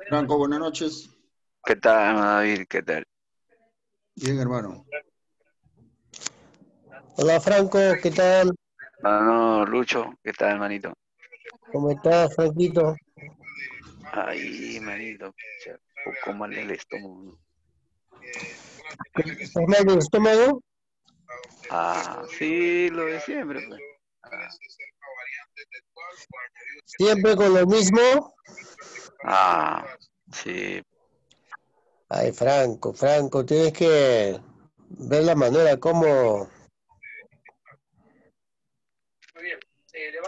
Franco, buenas noches. ¿Qué tal, David? ¿Qué tal? Bien, hermano. Hola Franco, ¿qué tal? No, Lucho, ¿qué tal, manito? ¿Cómo estás, Franquito? Ay, manito, pucha, un poco mal el estómago. ¿Estás mal del estómago? Ah, sí, lo de siempre, pues. ¿Siempre con lo mismo? Sí. Ay, Franco, tienes que ver la manera como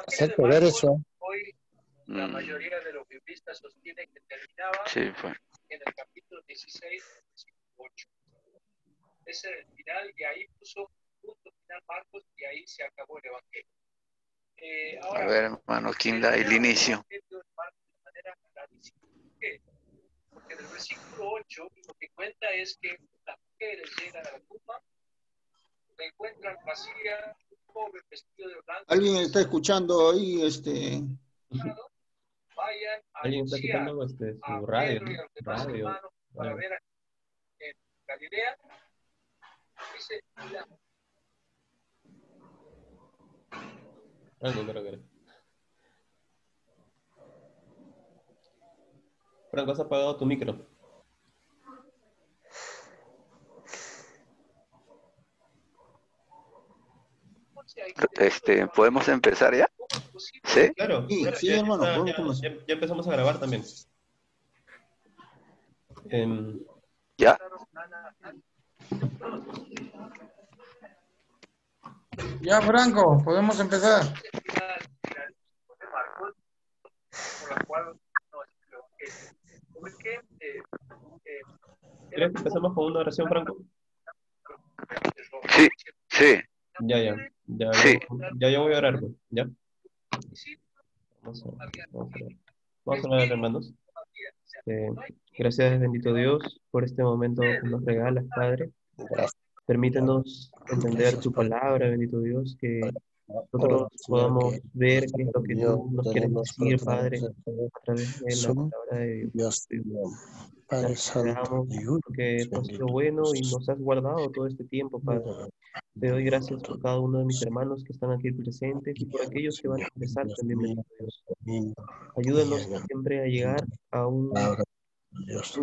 hacerte ver eso. La mayoría de los biblistas sostienen que terminaba en el capítulo 16, versículo 8. Ese es el final, y ahí puso punto final Marcos, y ahí se acabó el evangelio. Ahora, a ver, hermano, ¿quién da el inicio? Porque en el versículo 8 lo que cuenta es que las mujeres llegan a la tumba, la encuentran vacía, un joven vestido de blanco. ¿Alguien está escuchando ahí? Vayan a ¿Alguien está escuchando su radio? Radio. Para ver en Galilea. Dice, Franco, creo que era. Franco, has apagado tu micro. ¿Podemos empezar ya? ¿Sí? Claro, Sí, claro, sí, hermano. ya empezamos a grabar también. Ya. Ya, Franco, podemos empezar. ¿Quieres que empecemos con una oración, Franco? Sí. Ya voy a orar, pues, ¿ya? Vamos a orar, hermanos. Gracias, bendito Dios, por este momento que nos regalas, Padre. Gracias. Permítenos entender tu palabra, bendito Dios, que nosotros podamos ver qué es lo que tú nos quieres decir, Padre, a través de la palabra de Dios. Padre Santo, porque tú has sido bueno y nos has guardado todo este tiempo, Padre. Te doy gracias por cada uno de mis hermanos que están aquí presentes y por aquellos que van a empezar también, bendito Dios. Ayúdanos siempre a llegar a un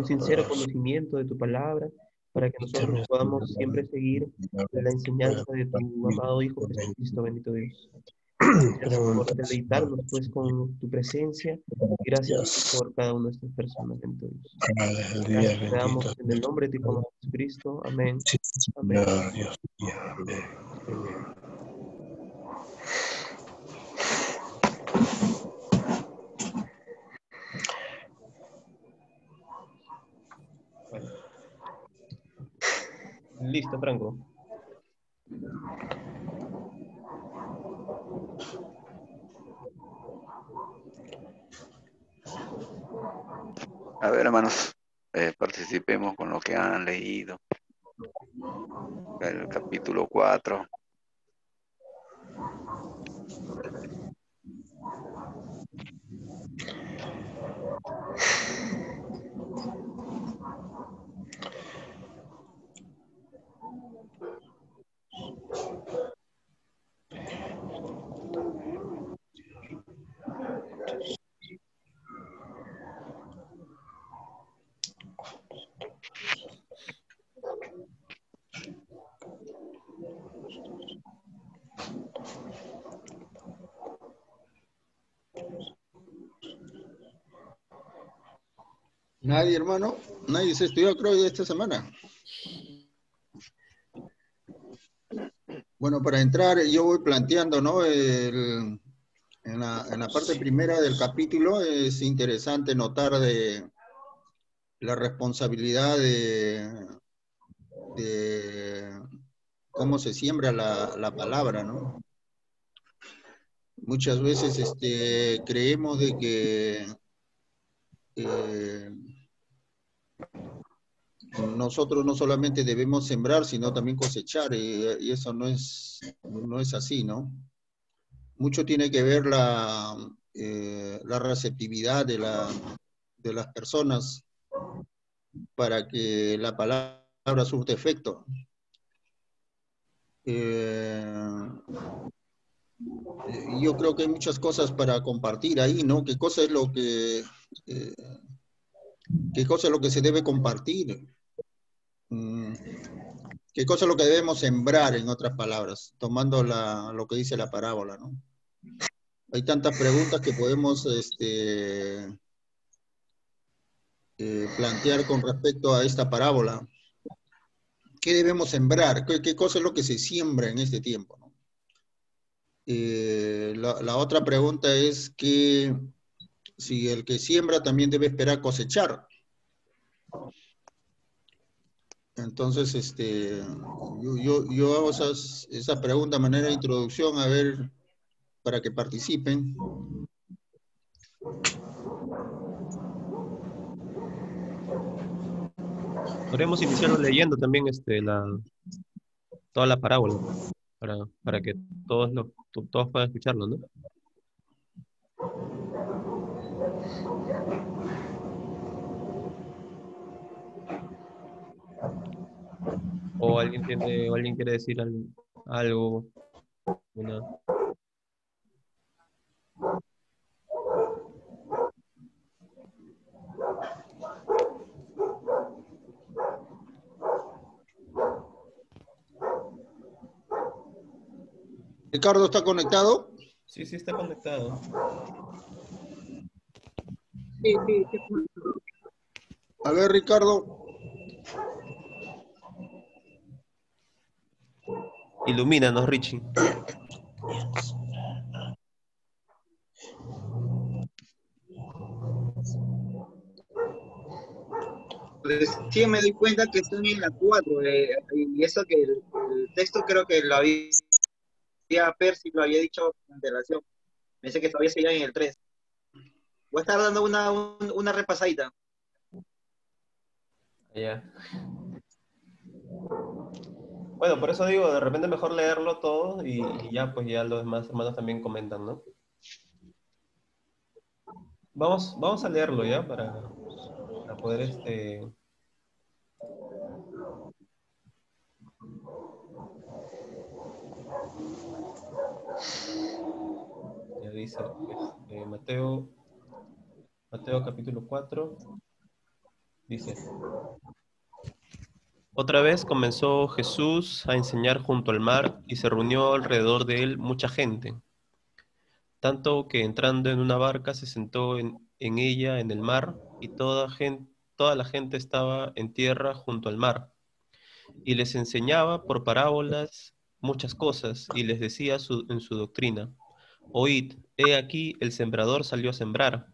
sincero conocimiento de tu palabra, para que nosotros podamos siempre seguir la enseñanza de tu amado Hijo Jesucristo, bendito Dios. Gracias por deleitarnos pues con tu presencia, y gracias por cada una de estas personas, bendito Dios. Gracias te damos en el nombre de tu Hijo Jesucristo. Amén. Amén. Bueno. Listo, Franco. A ver, hermanos, participemos con lo que han leído. El capítulo 4. Nadie, hermano. Nadie se estudió, creo, esta semana. Bueno, para entrar, yo voy planteando, ¿no? En la parte primera del capítulo es interesante notar de la responsabilidad de cómo se siembra la palabra, ¿no? Muchas veces creemos de que nosotros no solamente debemos sembrar, sino también cosechar, y eso no es así, ¿no? Mucho tiene que ver la receptividad de de las personas para que la palabra surte efecto. Yo creo que hay muchas cosas para compartir ahí, ¿no? ¿Qué cosa es lo que se debe compartir? ¿Qué cosa es lo que debemos sembrar, en otras palabras, tomando lo que dice la parábola, ¿no? Hay tantas preguntas que podemos plantear con respecto a esta parábola. ¿Qué debemos sembrar? ¿Qué cosa es lo que se siembra en este tiempo, ¿no? La otra pregunta es que si el que siembra también debe esperar cosechar. Entonces, yo hago esa pregunta de manera de introducción, a ver, para que participen. Podríamos iniciarlo leyendo también toda la parábola, para que todos puedan escucharlo, ¿no? ¿O alguien quiere decir algo? ¿Ricardo está conectado? Sí, está conectado. Sí. A ver, Ricardo. Ilumínanos, Richie. Recién me doy cuenta que están en la 4, y eso que el texto creo que lo había Percy lo había dicho con antelación. Pensé que todavía seguía en el 3. Voy a estar dando una repasadita. Ya. Bueno, por eso digo, de repente mejor leerlo todo y ya, pues ya los demás hermanos también comentan, ¿no? Vamos a leerlo ya para poder ya dice Mateo capítulo 4 dice: Otra vez comenzó Jesús a enseñar junto al mar y se reunió alrededor de él mucha gente, tanto que entrando en una barca se sentó en ella en el mar, y toda la gente estaba en tierra junto al mar, y les enseñaba por parábolas muchas cosas, y les decía en su doctrina: Oíd, he aquí el sembrador salió a sembrar,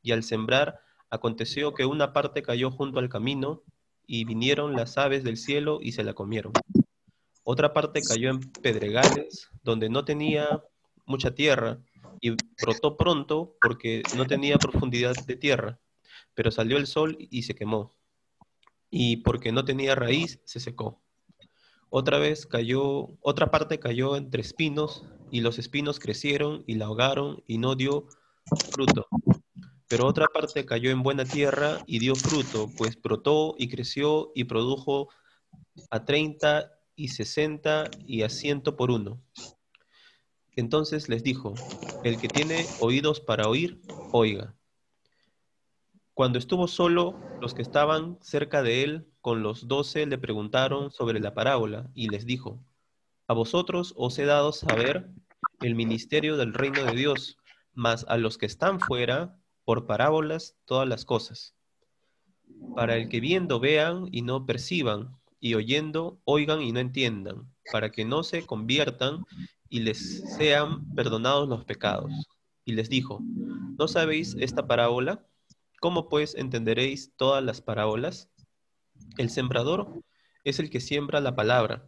y al sembrar aconteció que una parte cayó junto al camino, y vinieron las aves del cielo y se la comieron. Otra parte cayó en pedregales, donde no tenía mucha tierra, y brotó pronto porque no tenía profundidad de tierra, pero salió el sol y se quemó, y porque no tenía raíz se secó. Otra parte cayó entre espinos, y los espinos crecieron y la ahogaron y no dio fruto. Pero otra parte cayó en buena tierra y dio fruto, pues brotó y creció y produjo a 30 y 60 y a 100 por uno. Entonces les dijo: el que tiene oídos para oír, oiga. Cuando estuvo solo, los que estaban cerca de él con los 12 le preguntaron sobre la parábola, y les dijo: a vosotros os he dado saber el ministerio del reino de Dios, mas a los que están fuera, por parábolas todas las cosas, para el que viendo vean y no perciban, y oyendo oigan y no entiendan, para que no se conviertan y les sean perdonados los pecados. Y les dijo: ¿no sabéis esta parábola? ¿Cómo pues entenderéis todas las parábolas? El sembrador es el que siembra la palabra,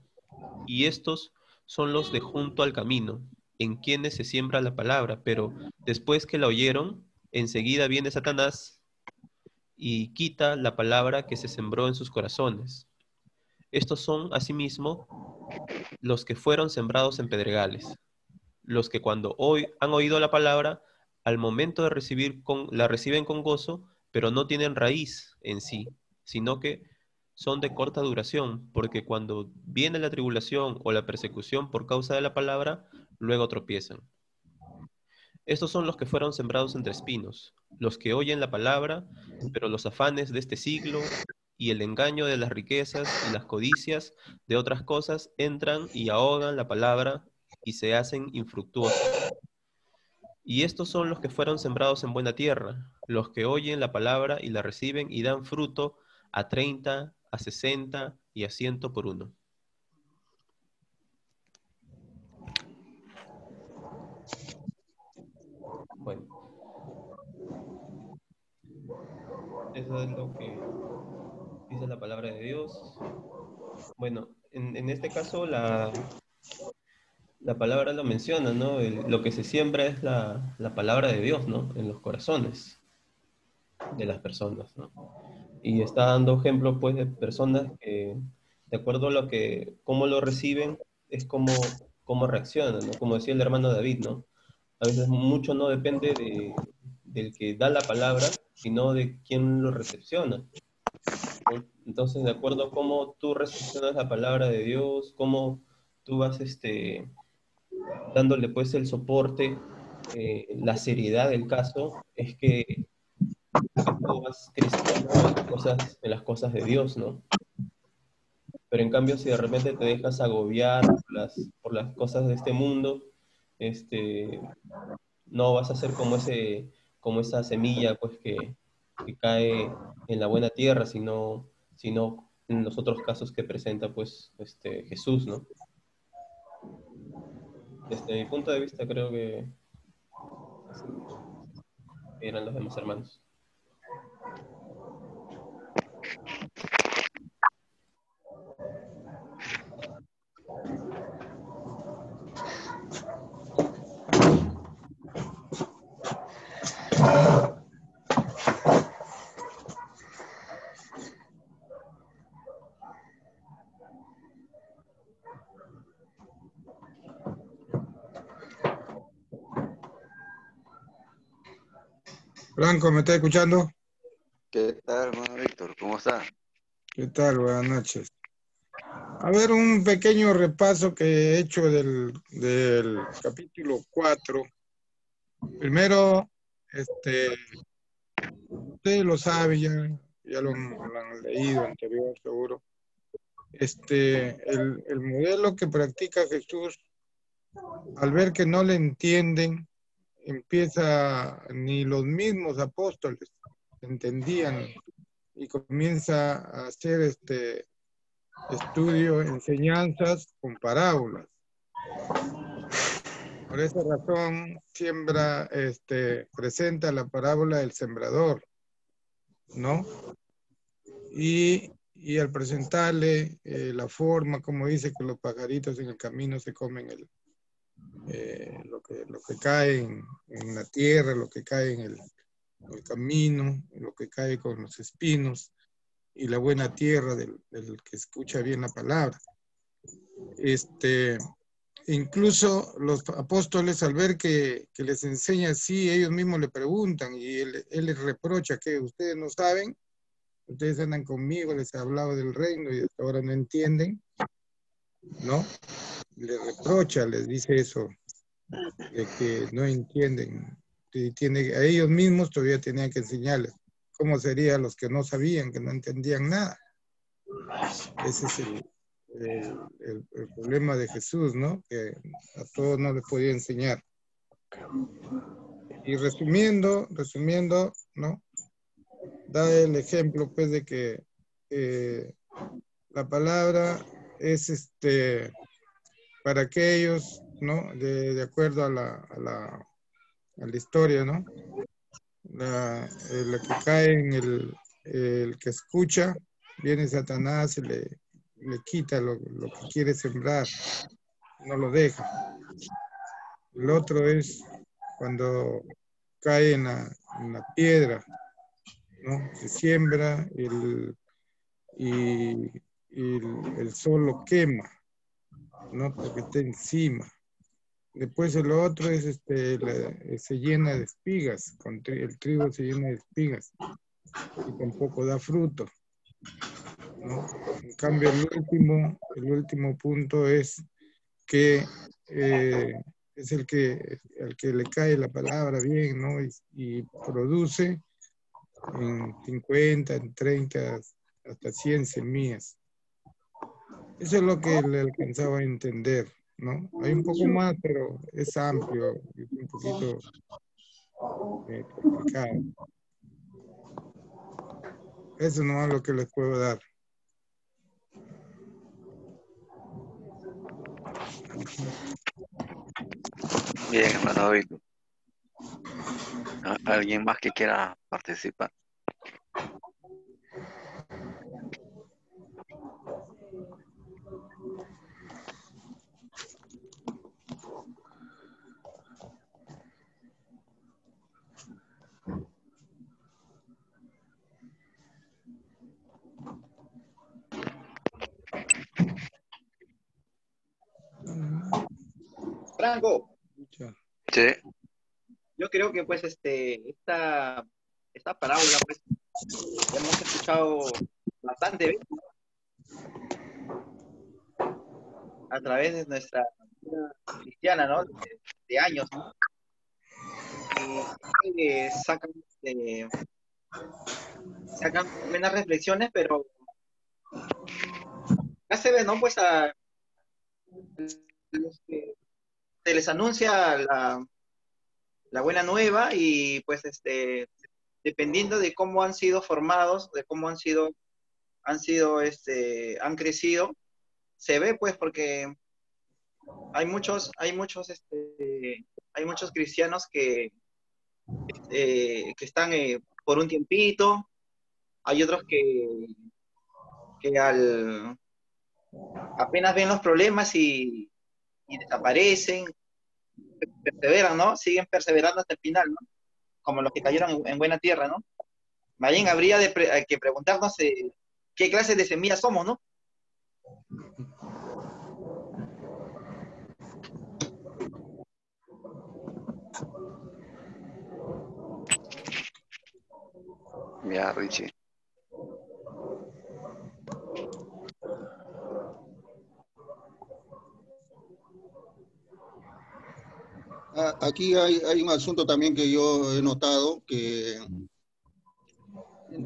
y estos son los de junto al camino, en quienes se siembra la palabra, pero después que la oyeron, enseguida viene Satanás y quita la palabra que se sembró en sus corazones. Estos son, asimismo, los que fueron sembrados en pedregales, los que cuando hoy han oído la palabra, al momento de la reciben con gozo, pero no tienen raíz en sí, sino que son de corta duración, porque cuando viene la tribulación o la persecución por causa de la palabra, luego tropiezan. Estos son los que fueron sembrados entre espinos, los que oyen la palabra, pero los afanes de este siglo y el engaño de las riquezas y las codicias de otras cosas entran y ahogan la palabra y se hacen infructuosos. Y estos son los que fueron sembrados en buena tierra, los que oyen la palabra y la reciben y dan fruto a 30, a 60 y a 100 por uno. Bueno, eso es lo que dice la palabra de Dios. Bueno, en este caso la palabra lo menciona, ¿no? Lo que se siembra es la palabra de Dios, ¿no? En los corazones de las personas, ¿no? Y está dando ejemplo, pues, de personas que, de acuerdo a cómo lo reciben, es cómo reaccionan, ¿no? Como decía el hermano David, ¿no? A veces mucho no depende del que da la palabra, sino de quién lo recepciona, ¿no? Entonces, de acuerdo a cómo tú recepcionas la palabra de Dios, cómo tú vas dándole pues el soporte, la seriedad del caso, es que tú vas creciendo en las cosas de Dios, ¿no? Pero en cambio, si de repente te dejas agobiar por las cosas de este mundo, no vas a ser como esa semilla pues que cae en la buena tierra, sino en los otros casos que presenta pues Jesús, ¿no? Desde mi punto de vista creo que así eran los demás hermanos. Franco, ¿me está escuchando? ¿Qué tal, hermano Víctor? ¿Cómo está? ¿Qué tal? Buenas noches. A ver, un pequeño repaso que he hecho del capítulo 4. Primero, ustedes lo saben, ya lo han leído anterior, seguro. El modelo que practica Jesús, al ver que no le entienden, empieza, ni los mismos apóstoles entendían, y comienza a hacer estudio, enseñanzas con parábolas. Por esa razón presenta la parábola del sembrador, ¿no? Y al presentarle la forma, como dice que los pajaritos en el camino se comen lo que cae en la tierra, lo que cae en el camino, lo que cae con los espinos, y la buena tierra del que escucha bien la palabra. Incluso los apóstoles, al ver que les enseña así, ellos mismos le preguntan, y él les reprocha que ustedes no saben, ustedes andan conmigo, les he hablado del reino y hasta ahora no entienden, ¿no? Les reprocha, les dice eso, de que no entienden. A ellos mismos todavía tenían que enseñarles cómo serían los que no sabían, que no entendían nada. Ese es el problema de Jesús, ¿no? Que a todos no les podía enseñar. Y resumiendo, ¿no? Da el ejemplo, pues, de que la palabra es para aquellos, ¿no? De acuerdo a la historia, ¿no? La que cae en el que escucha, viene Satanás y le quita lo que quiere sembrar, no lo deja. El otro es cuando cae en la piedra, ¿no? Se siembra y el sol lo quema, ¿no? Porque está encima. Después el otro es se llena de espigas, el trigo se llena de espigas. y tampoco da fruto, ¿no? En cambio, el último punto es que es el que le cae la palabra bien, ¿no? Y produce en 50, en 30, hasta 100 semillas. Eso es lo que le alcanzaba a entender, ¿no? Hay un poco más, pero es amplio, es un poquito complicado. Eso no es lo que les puedo dar. Bien, hermano Víctor. ¿Alguien más que quiera participar? Franco. Sí. Yo creo que pues esta parábola pues hemos escuchado bastante veces, ¿no? A través de nuestra vida cristiana, ¿no? De años, ¿no? Y sacan buenas reflexiones, pero ya se ve, ¿no? Pues a los que se les anuncia la buena nueva y pues dependiendo de cómo han sido formados, de cómo han crecido, se ve pues porque hay muchos cristianos que están por un tiempito, hay otros que apenas ven los problemas y desaparecen, perseveran, ¿no? Siguen perseverando hasta el final, ¿no? Como los que cayeron en buena tierra, ¿no? Más bien habría que preguntarnos qué clase de semillas somos, ¿no? Ya, Richie. Aquí hay un asunto también que yo he notado, que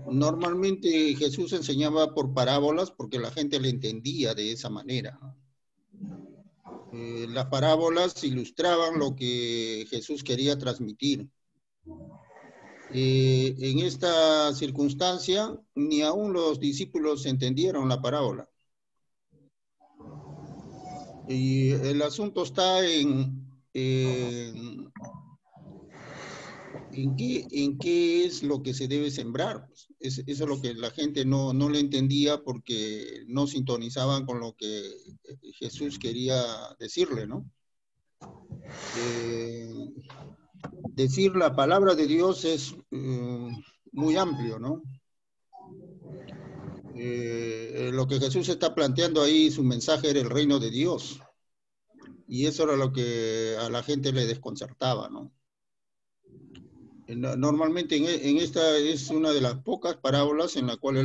normalmente Jesús enseñaba por parábolas porque la gente le entendía de esa manera. Las parábolas ilustraban lo que Jesús quería transmitir. En esta circunstancia, ni aún los discípulos entendieron la parábola. Y el asunto está en qué es lo que se debe sembrar. Eso es lo que la gente no le entendía porque no sintonizaban con lo que Jesús quería decirle, ¿no? Decir la palabra de Dios es muy amplio, ¿no? Lo que Jesús está planteando ahí, su mensaje era el reino de Dios. Y eso era lo que a la gente le desconcertaba, ¿no? Normalmente en esta es una de las pocas parábolas en las cuales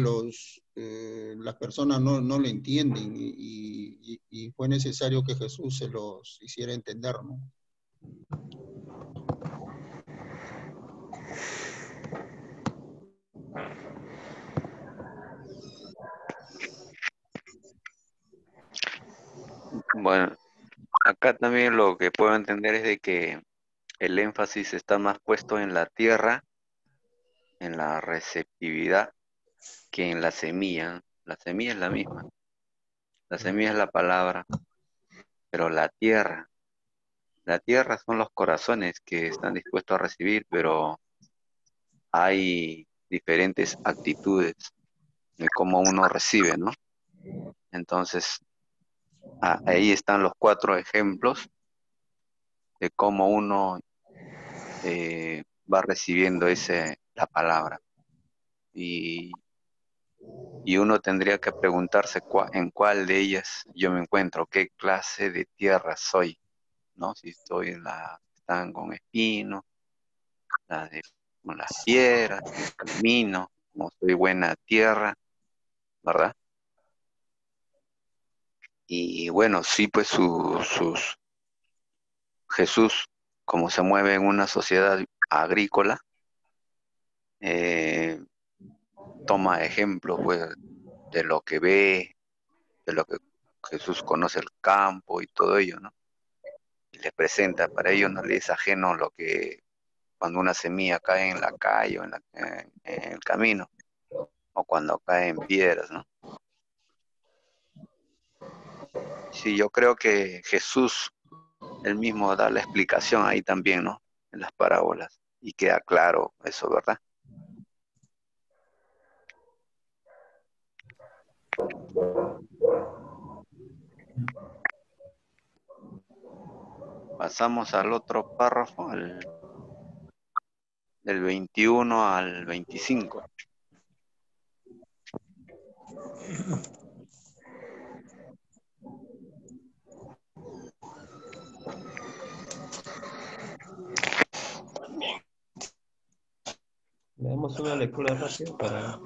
las personas no le entienden y fue necesario que Jesús se los hiciera entender, ¿no? Bueno, acá también lo que puedo entender es de que el énfasis está más puesto en la tierra, en la receptividad, que en la semilla. La semilla es la misma. La semilla es la palabra, pero la tierra son los corazones que están dispuestos a recibir, pero hay diferentes actitudes de cómo uno recibe, ¿no? Entonces, ahí están los 4 ejemplos de cómo uno va recibiendo la palabra. Y uno tendría que preguntarse en cuál de ellas yo me encuentro, qué clase de tierra soy, ¿no? Si estoy están con espinos, con las piedras, el camino, como soy buena tierra, ¿verdad? Y bueno, sí, pues Jesús, como se mueve en una sociedad agrícola, toma ejemplo, pues, de lo que ve, de lo que Jesús conoce el campo y todo ello, ¿no? Y le presenta, para ellos no les es ajeno lo que cuando una semilla cae en la calle o en el camino, o cuando cae en piedras, ¿no? Sí, yo creo que Jesús él mismo da la explicación ahí también, ¿no? En las parábolas. Y queda claro eso, ¿verdad? Pasamos al otro párrafo, del 21 al 25. Le damos una lectura rápida para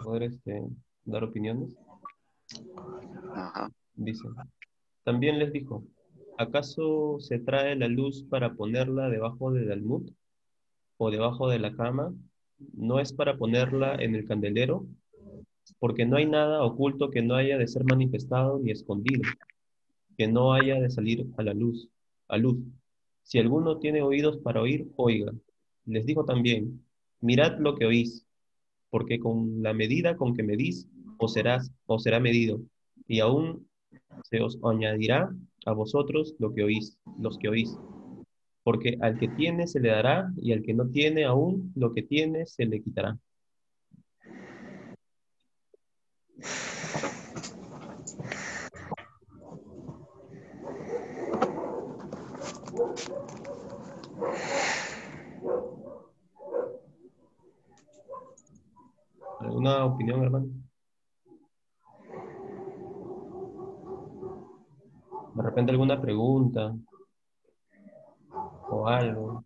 poder dar opiniones. Ajá. Dice, también les dijo, ¿acaso se trae la luz para ponerla debajo del almud o debajo de la cama? ¿No es para ponerla en el candelero? Porque no hay nada oculto que no haya de ser manifestado ni escondido, que no haya de salir a la luz, a luz. Si alguno tiene oídos para oír, oiga. Les dijo también, mirad lo que oís, porque con la medida con que medís, os será medido, y aún se os añadirá a vosotros lo que oís, los que oís. Porque al que tiene se le dará, y al que no tiene aún lo que tiene se le quitará. ¿Alguna opinión, hermano? De repente alguna pregunta o algo.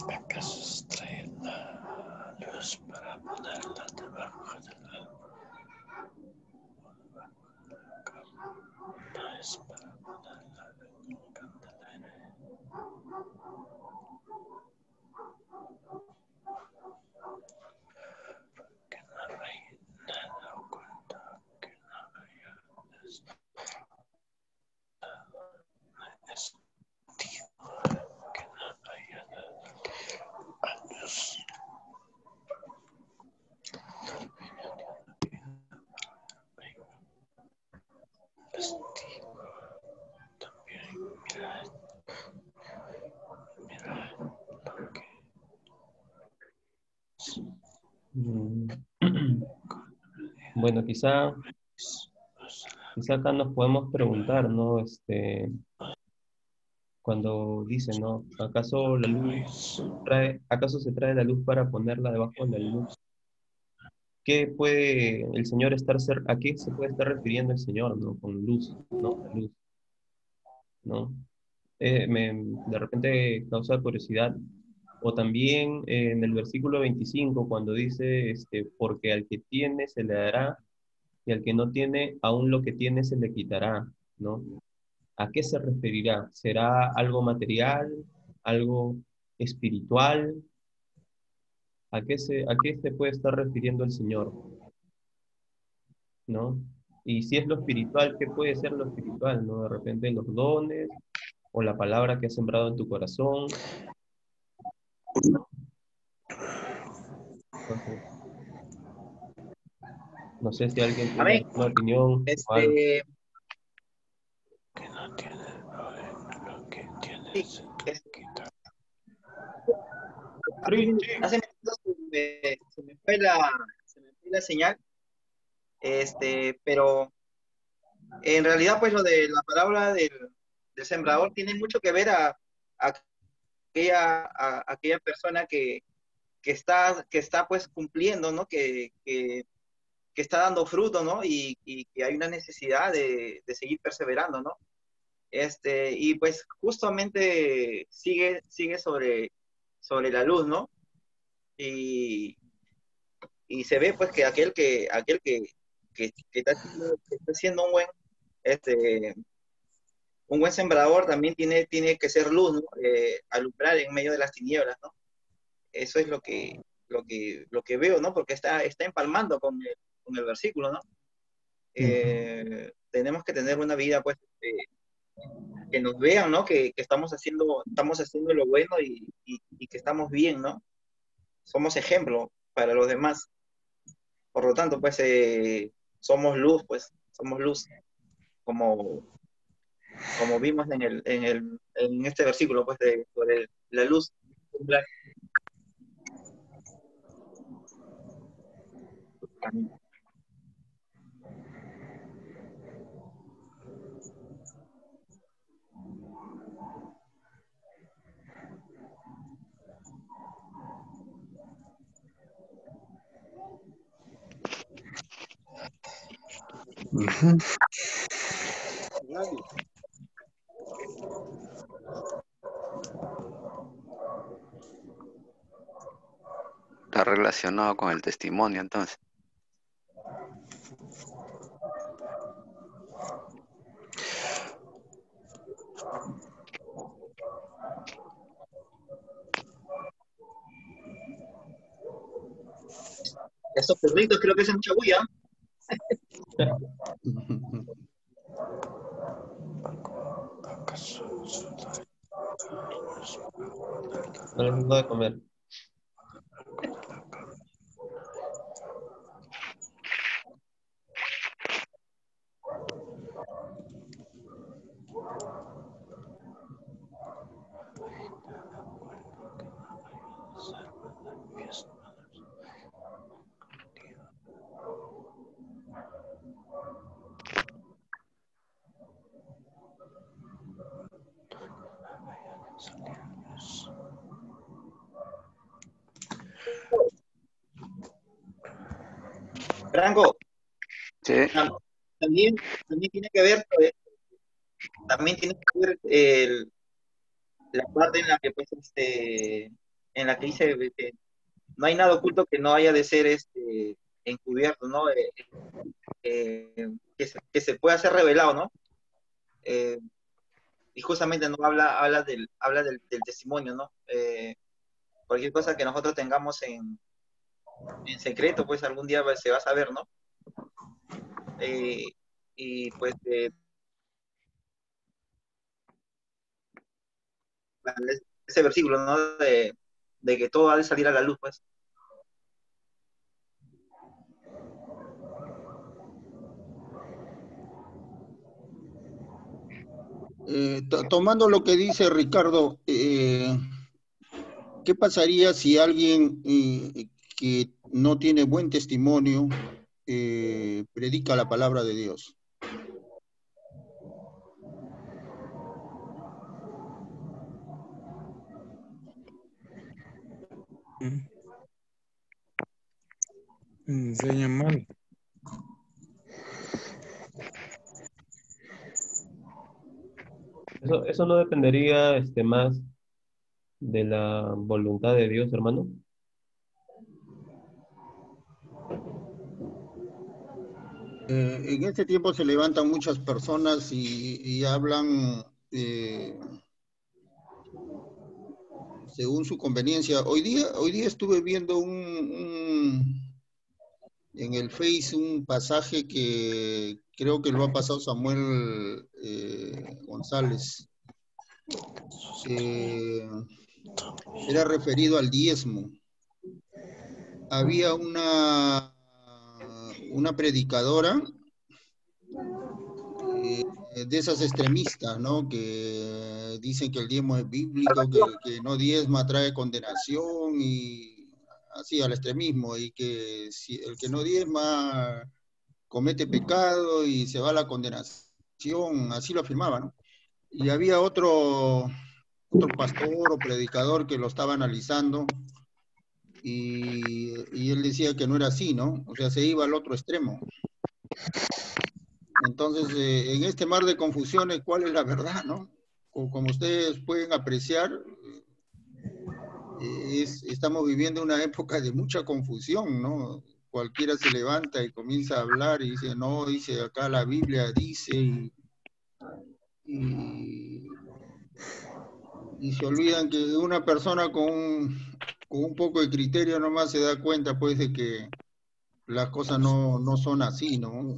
¿Acaso se trae la luz para ponerla debajo del árbol? No es para ponerla en un candelero. Que no hay nada oculto que no haya escondido, que no haya a luz. Testigo también, mira lo que Bueno, quizá acá nos podemos preguntar, ¿no? Cuando dice, ¿no? ¿Acaso se trae la luz para ponerla debajo del almud? ¿Qué puede el Señor a qué se puede estar refiriendo el Señor, ¿no? Con luz, ¿no? La luz, ¿no? De repente causa curiosidad. O también en el versículo 25, cuando dice, porque al que tiene se le dará, y al que no tiene, aún lo que tiene se le quitará, ¿no? ¿A qué se referirá? ¿Será algo material? ¿Algo espiritual? ¿A qué se puede estar refiriendo el Señor? ¿No? Y si es lo espiritual, ¿qué puede ser lo espiritual? ¿No? De repente los dones o la palabra que ha sembrado en tu corazón. Entonces, no sé si alguien tiene Amén. alguna opinión o algo. que no tiene lo que tiene Sí, se quita. hace se me fue la señal, pero en realidad pues lo de la parábola del sembrador tiene mucho que ver a aquella persona que está pues cumpliendo, ¿no? Que está dando fruto, ¿no? Y que hay una necesidad de seguir perseverando, ¿no? Y pues justamente sigue sobre la luz, ¿no? Y se ve pues que aquel que está siendo un buen sembrador también tiene que ser luz, ¿no? Alumbrar en medio de las tinieblas, ¿no? Eso es lo que veo, ¿no? Porque está empalmando con el versículo, ¿no? Tenemos que tener una vida, pues, que nos vean, ¿no? Que estamos haciendo lo bueno y que estamos bien, ¿no? Somos ejemplo para los demás. Por lo tanto, pues, somos luz, como vimos en este versículo, pues, sobre la luz. Está relacionado con el testimonio, entonces. Esos perritos creo que hacen mucha bulla. No les gusta de comer. Franco, sí. También tiene que ver, la parte en la que pues en la que dice que no hay nada oculto que no haya de ser encubierto, ¿no? Que se pueda ser revelado, ¿no? Y justamente no habla del testimonio, ¿no? Cualquier cosa que nosotros tengamos en secreto, pues algún día se va a saber, ¿no? Y pues ese versículo, ¿no? De que todo ha de salir a la luz, pues. Tomando lo que dice Ricardo, ¿qué pasaría si alguien que no tiene buen testimonio predica la palabra de Dios? Enseña mal. Eso no dependería más de la voluntad de Dios, hermano. En este tiempo se levantan muchas personas y hablan según su conveniencia. Hoy día estuve viendo en el Face un pasaje que creo que lo ha pasado Samuel González. Era referido al diezmo. Había una predicadora de esas extremistas, ¿no? Que dicen que el diezmo es bíblico, que no diezma trae condenación y así al extremismo, y que si el que no diezma comete pecado y se va a la condenación, así lo afirmaba, ¿no? Y había otro pastor o predicador que lo estaba analizando y él decía que no era así, ¿no? O sea, se iba al otro extremo. Entonces, en este mar de confusiones, ¿cuál es la verdad, no? Como ustedes pueden apreciar, estamos viviendo una época de mucha confusión, ¿no? Cualquiera se levanta y comienza a hablar y dice, no, dice acá la Biblia dice, y se olvidan que una persona con un poco de criterio nomás se da cuenta, pues, de que las cosas no son así, ¿no?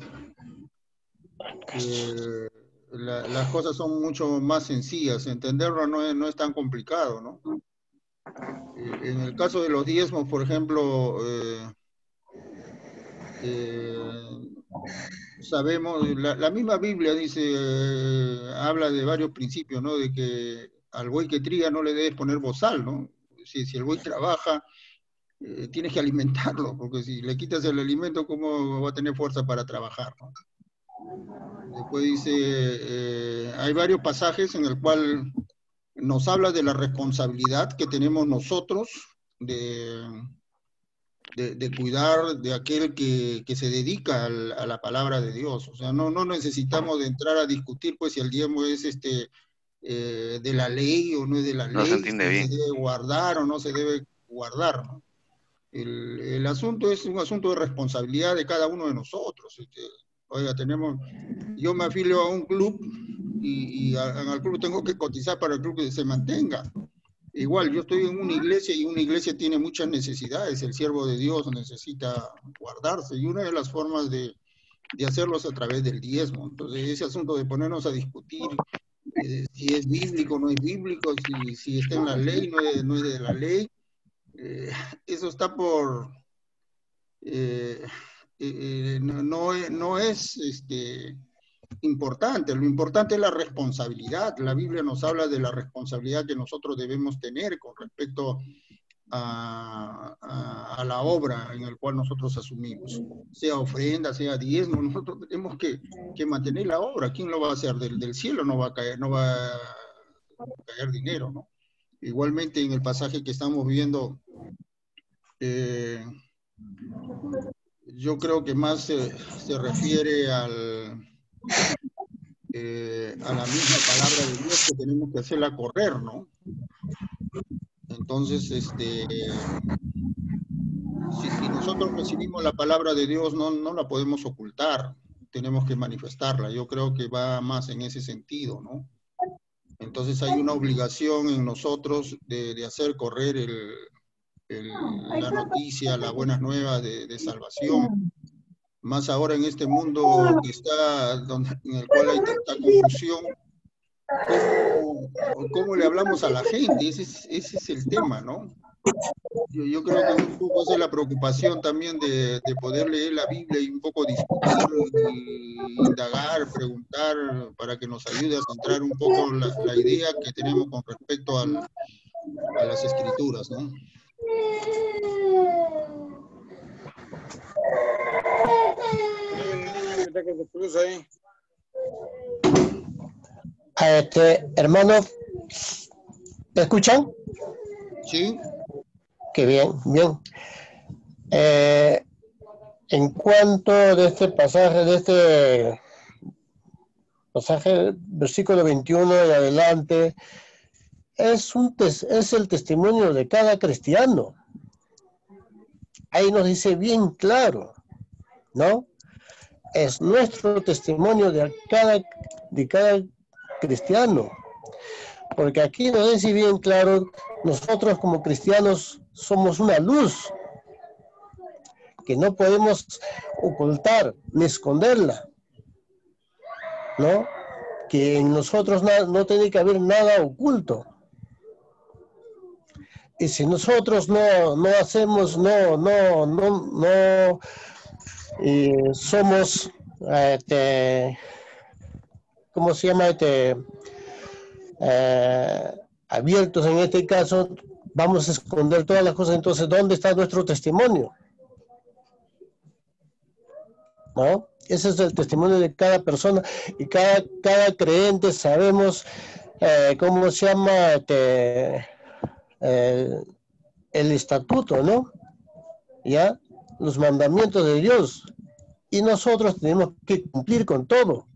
Las cosas son mucho más sencillas, entenderlo no es tan complicado, ¿no? En el caso de los diezmos, por ejemplo, sabemos, la misma Biblia dice, habla de varios principios, ¿no? De que al buey que tría no le debes poner bozal, ¿no? Si el buey trabaja, tienes que alimentarlo, porque si le quitas el alimento, ¿cómo va a tener fuerza para trabajar, ¿no? Después dice, hay varios pasajes en el cual nos habla de la responsabilidad que tenemos nosotros de cuidar de aquel que se dedica a la palabra de Dios. O sea, no necesitamos de entrar a discutir pues si el diezmo es de la ley o no es de la ley, se entiende si bien. se debe guardar o no se debe guardar, ¿no? El asunto es un asunto de responsabilidad de cada uno de nosotros. Oiga, yo me afilio a un club y al club tengo que cotizar para el club que se mantenga. Igual, yo estoy en una iglesia y una iglesia tiene muchas necesidades. El siervo de Dios necesita guardarse y una de las formas de hacerlo es a través del diezmo. Entonces, ese asunto de ponernos a discutir si es bíblico o no es bíblico, si está en la ley, no es de la ley, eso está por... no es importante. Lo importante es la responsabilidad. La Biblia nos habla de la responsabilidad que nosotros debemos tener con respecto a la obra en la cual nosotros asumimos. Sea ofrenda, sea diezmo, nosotros tenemos que mantener la obra. ¿Quién lo va a hacer? Del cielo no va a caer dinero, ¿no? Igualmente en el pasaje que estamos viendo, yo creo que más se refiere a la misma palabra de Dios, que tenemos que hacerla correr, ¿no? Entonces, si nosotros recibimos la palabra de Dios, no la podemos ocultar, tenemos que manifestarla. Yo creo que va más en ese sentido, ¿no? Entonces hay una obligación en nosotros de hacer correr la noticia, las buenas nuevas de salvación. Más ahora en este mundo que está, en el cual hay tanta confusión, ¿cómo le hablamos a la gente? Ese es el tema, ¿no? Yo creo que un poco esa es la preocupación también de poder leer la Biblia y un poco discutir, indagar, preguntar, para que nos ayude a centrar un poco la idea que tenemos con respecto a las Escrituras, ¿no? Hermano, ¿me escuchan? Sí. Qué bien, bien. En cuanto de este pasaje, versículo 21 y adelante, es el testimonio de cada cristiano. Ahí nos dice bien claro, ¿no? Es nuestro testimonio de cada cristiano. Porque aquí nos dice bien claro, nosotros como cristianos somos una luz que no podemos ocultar ni esconderla, ¿no? Que en nosotros no tiene que haber nada oculto. Y si nosotros no hacemos, somos, ¿cómo se llama? Abiertos en este caso, vamos a esconder todas las cosas. Entonces, ¿dónde está nuestro testimonio? ¿No? Ese es el testimonio de cada persona y cada creyente. Sabemos cómo se llama el estatuto, ¿no? ¿Ya? Los mandamientos de Dios. Y nosotros tenemos que cumplir con todo.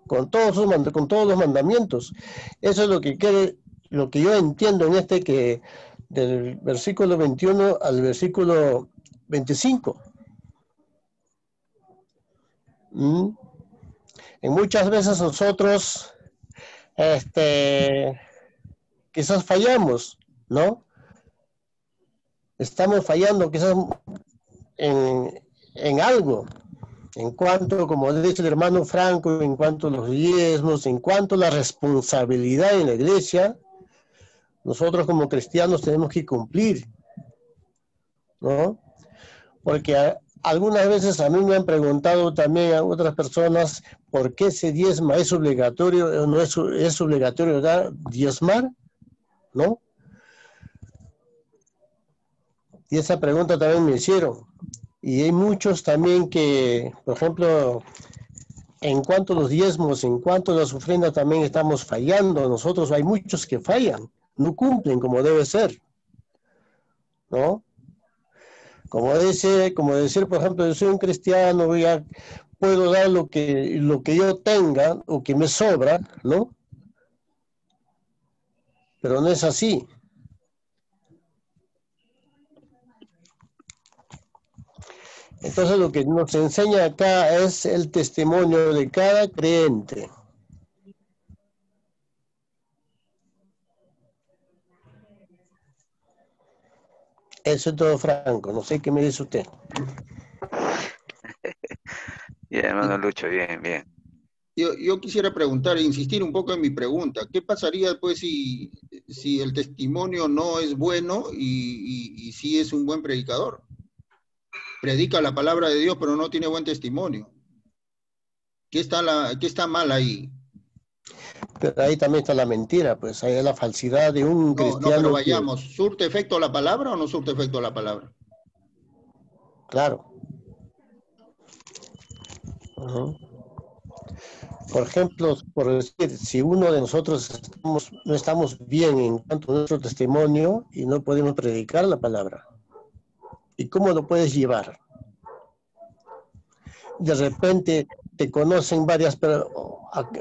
Con todos los mandamientos. Eso es lo que yo entiendo en que del versículo 21 al versículo 25. En muchas veces nosotros quizás fallamos, ¿no? Estamos fallando quizás en algo, en cuanto, como dice el hermano Franco, en cuanto a los diezmos, en cuanto a la responsabilidad en la iglesia, nosotros como cristianos tenemos que cumplir, ¿no? Porque algunas veces a mí me han preguntado también a otras personas por qué se diezma, ¿es obligatorio o no es obligatorio diezmar? ¿No? Y esa pregunta también me hicieron. Y hay muchos también que, por ejemplo, en cuanto a los diezmos, en cuanto a las ofrendas, también estamos fallando. Nosotros hay muchos que fallan, no cumplen como debe ser, ¿no? Como decir, por ejemplo, yo soy un cristiano, ya puedo dar lo que yo tenga o que me sobra, ¿no? Pero no es así. Entonces lo que nos enseña acá es el testimonio de cada creyente. Eso es todo, Franco. No sé qué me dice usted. Bien, hermano Lucho, bien. Yo quisiera preguntar, insistir un poco en mi pregunta. ¿Qué pasaría, pues, si el testimonio no es bueno y sí es un buen predicador? Predica la palabra de Dios, pero no tiene buen testimonio. ¿Qué está mal ahí? Pero ahí también está la mentira, pues ahí es la falsidad de un cristiano. No, pero vayamos, ¿surte efecto la palabra o no surte efecto la palabra? Claro. Por ejemplo, por decir, si uno de nosotros no estamos bien en cuanto a nuestro testimonio y no podemos predicar la palabra, ¿y cómo lo puedes llevar? De repente te conocen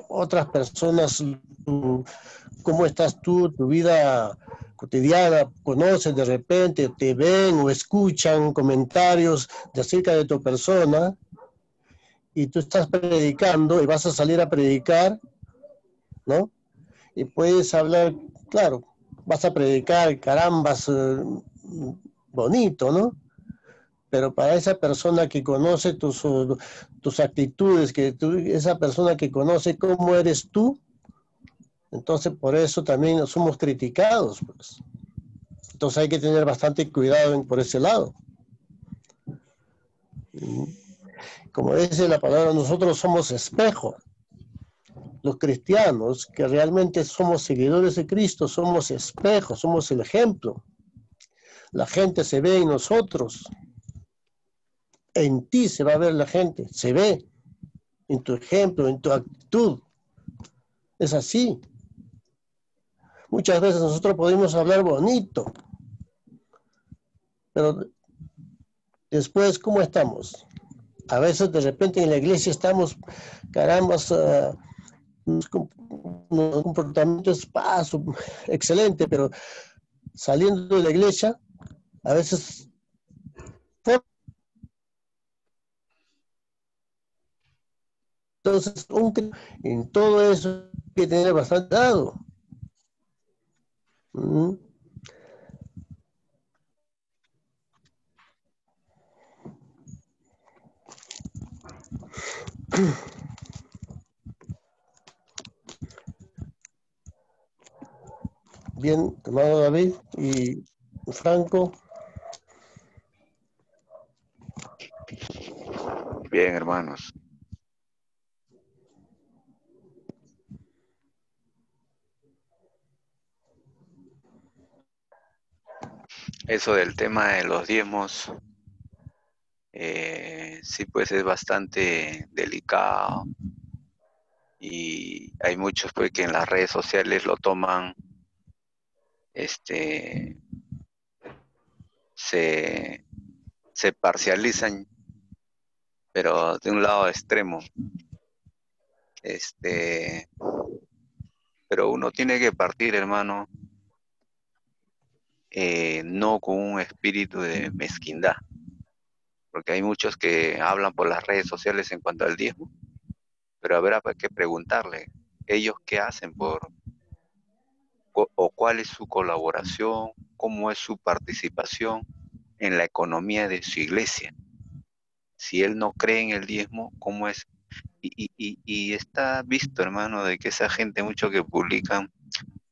otras personas, cómo estás tú, tu vida cotidiana, conocen de repente, te ven o escuchan comentarios acerca de tu persona, y tú estás predicando y vas a salir a predicar, ¿no? Y puedes hablar, claro, vas a predicar, carambas, bonito, ¿no? Pero para esa persona que conoce tus actitudes, esa persona que conoce cómo eres tú, entonces por eso también somos criticados, pues. Entonces hay que tener bastante cuidado por ese lado. Como dice la palabra, nosotros somos espejo. Los cristianos que realmente somos seguidores de Cristo, somos espejos, somos el ejemplo. La gente se ve en nosotros. En ti se va a ver la gente, se ve en tu ejemplo, en tu actitud. Es así. Muchas veces nosotros podemos hablar bonito, pero después, ¿cómo estamos? A veces de repente en la iglesia estamos, caramba, unos comportamientos excelente, pero saliendo de la iglesia, a veces entonces en todo eso hay que tener bastante cuidado. Bien, hermano David y Franco. Bien, hermanos. Eso del tema de los diezmos, sí, pues es bastante delicado y hay muchos pues que en las redes sociales lo toman se parcializan, pero de un lado extremo. Pero uno tiene que partir, hermano, no con un espíritu de mezquindad, porque hay muchos que hablan por las redes sociales en cuanto al diezmo, pero habrá que preguntarle, ellos qué hacen o cuál es su colaboración, cómo es su participación en la economía de su iglesia. Si él no cree en el diezmo, ¿cómo es? Y está visto, hermano, de que esa gente mucho que publican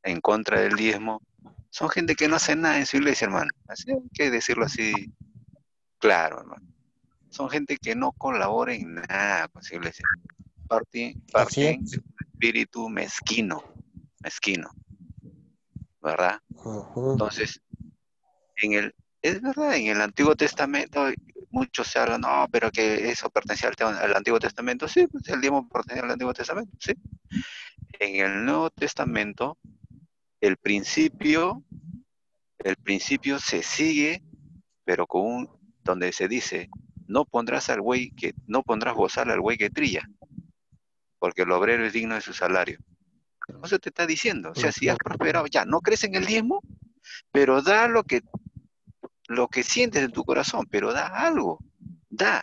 en contra del diezmo, son gente que no hace nada en su iglesia, hermano. Así hay que decirlo así, claro, hermano. Son gente que no colabora en nada con su iglesia. Parten de un espíritu mezquino, ¿verdad? Entonces, es verdad, en el Antiguo Testamento muchos se hablan, no, pero que eso pertenecía al Antiguo Testamento. Sí, pues el diezmo pertenece al Antiguo Testamento, sí. En el Nuevo Testamento, el principio se sigue, pero donde se dice, no pondrás gozar al buey que trilla, porque el obrero es digno de su salario. Eso te está diciendo, o sea, si has prosperado, ya, no crees en el diezmo, pero da lo que sientes en tu corazón, pero da algo, da,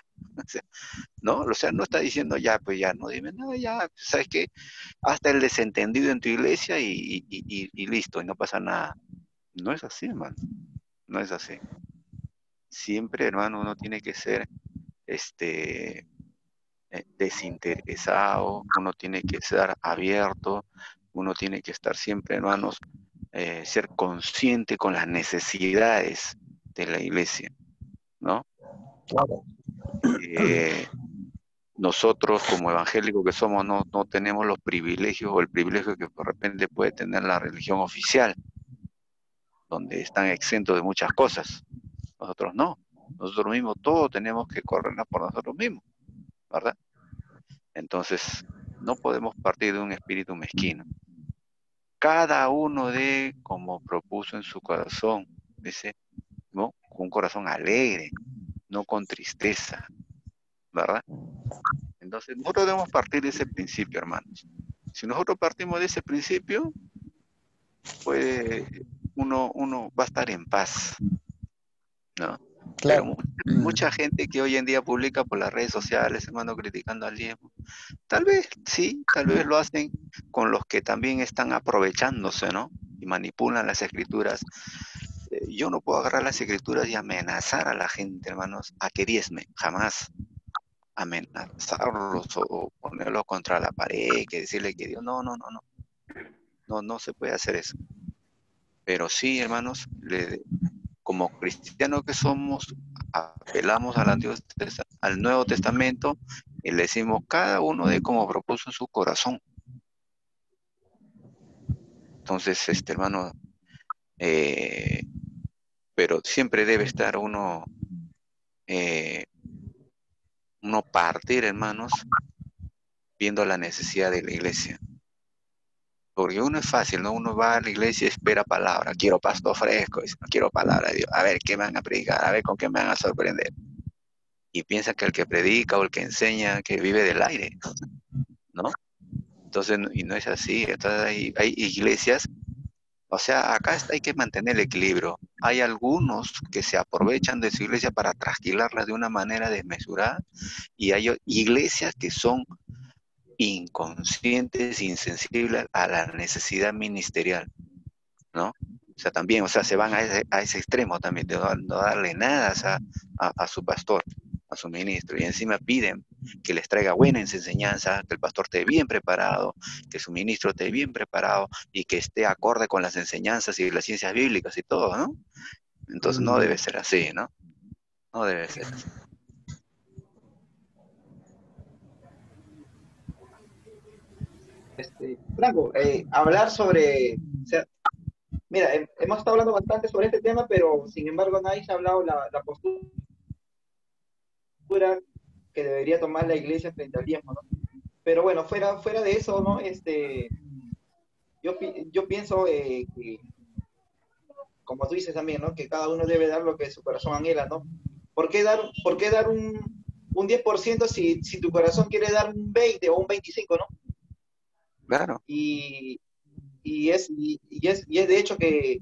¿no? O sea, no está diciendo, ya, pues ya, no dime nada, ya, ¿sabes qué? Hasta el desentendido en tu iglesia y listo, y no pasa nada. No es así, hermano, no es así. Siempre, hermano, uno tiene que ser desinteresado, uno tiene que ser abierto, uno tiene que estar siempre, hermanos, ser consciente con las necesidades de la iglesia, ¿no? Claro. Nosotros como evangélicos que somos no tenemos los privilegios o el privilegio que de repente puede tener la religión oficial, donde están exentos de muchas cosas. Nosotros no. Nosotros mismos todos tenemos que corrernos por nosotros mismos, ¿verdad? Entonces, no podemos partir de un espíritu mezquino. Cada uno como propuso en su corazón, dice, ¿no? Con un corazón alegre, no con tristeza, ¿verdad? Entonces, nosotros debemos partir de ese principio, hermanos. Si nosotros partimos de ese principio, pues uno va a estar en paz, ¿no? Claro. Pero mucha gente que hoy en día publica por las redes sociales, hermano, criticando al diezmo, tal vez sí, tal vez lo hacen con los que también están aprovechándose, ¿no? Y manipulan las escrituras. Yo no puedo agarrar las escrituras y amenazar a la gente, hermanos, a que diezme, jamás. Amenazarlos o ponerlos contra la pared, que decirle que Dios, no se puede hacer eso. Pero sí, hermanos, como cristianos que somos, apelamos al Nuevo Testamento y le decimos cada uno de como propuso en su corazón. Entonces, hermano, pero siempre debe estar uno partir, hermanos, viendo la necesidad de la iglesia. Porque uno es fácil, ¿no? Uno va a la iglesia y espera palabra. Quiero pasto fresco, no quiero palabra de Dios. A ver, ¿qué me van a predicar? A ver, ¿con qué me van a sorprender? Y piensa que el que predica o el que enseña, que vive del aire, ¿no? Entonces, y no es así. Entonces hay iglesias, o sea, acá hay que mantener el equilibrio. Hay algunos que se aprovechan de su iglesia para trasquilarla de una manera desmesurada y hay iglesias que son inconscientes, insensibles a la necesidad ministerial, ¿no? O sea, también, o sea, se van a ese extremo también, de no darle nada a su pastor, a su ministro, y encima piden que les traiga buenas enseñanzas, que el pastor esté bien preparado, que su ministro esté bien preparado y que esté acorde con las enseñanzas y las ciencias bíblicas y todo, ¿no? Entonces no debe ser así, ¿no? No debe ser así. Franco, hablar sobre, o sea, mira, hemos estado hablando bastante sobre este tema, pero sin embargo nadie se ha hablado la postura que debería tomar la iglesia frente al diezmo, ¿no? Pero bueno, fuera de eso, ¿no? Yo pienso que como tú dices también, ¿no? Que cada uno debe dar lo que su corazón anhela, ¿no? ¿Por qué dar un 10% si tu corazón quiere dar un 20 o un 25, ¿no? Claro. Y es de hecho que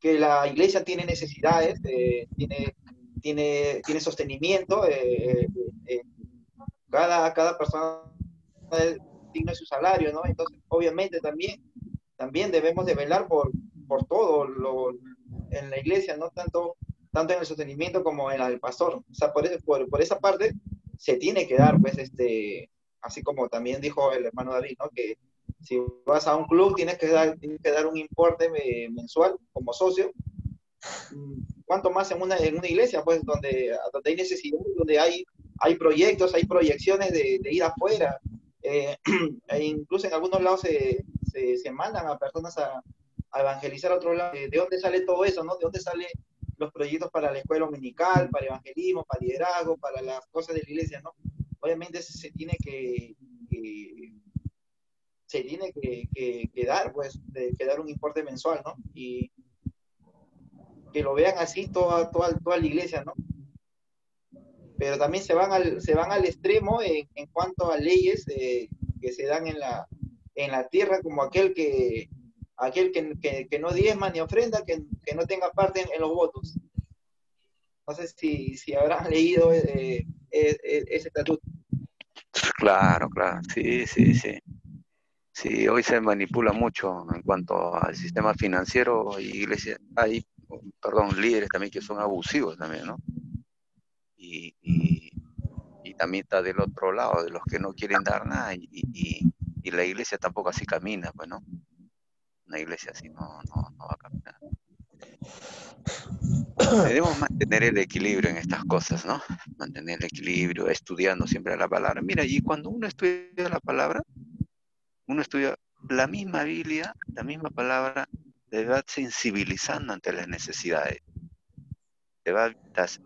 la iglesia tiene necesidades, tiene sostenimiento, cada persona tiene su salario, ¿no? Entonces, obviamente también debemos de velar por todo en la iglesia, ¿no? Tanto en el sostenimiento como en la del pastor. O sea, por esa parte se tiene que dar, pues, así como también dijo el hermano David, ¿no? Que si vas a un club tienes que dar un importe mensual como socio. ¿Cuánto más en una iglesia, pues, donde hay necesidad, donde hay proyectos, hay proyecciones de ir afuera? E incluso en algunos lados se mandan a personas a evangelizar a otro lado. ¿De dónde sale todo eso, no? ¿De dónde salen los proyectos para la escuela dominical, para evangelismo, para liderazgo, para las cosas de la iglesia, no? Obviamente se tiene que dar, pues, que dar un importe mensual, ¿no? Y que lo vean así toda la iglesia, ¿no? Pero también se van al extremo en cuanto a leyes que se dan en la tierra, como aquel que no diezma ni ofrenda, que no tenga parte en los votos. No sé si habrán leído ese estatuto. Claro, sí. Sí, hoy se manipula mucho en cuanto al sistema financiero y iglesia. Hay, líderes también que son abusivos también, ¿no? Y también está del otro lado, de los que no quieren dar nada y la iglesia tampoco así camina, pues, ¿no? Una iglesia así no va a caminar. Debemos mantener el equilibrio en estas cosas, ¿no? Mantener el equilibrio, estudiando siempre la palabra. Mira, y cuando uno estudia la palabra, uno estudia la misma Biblia, la misma palabra, te va sensibilizando ante las necesidades. Te vas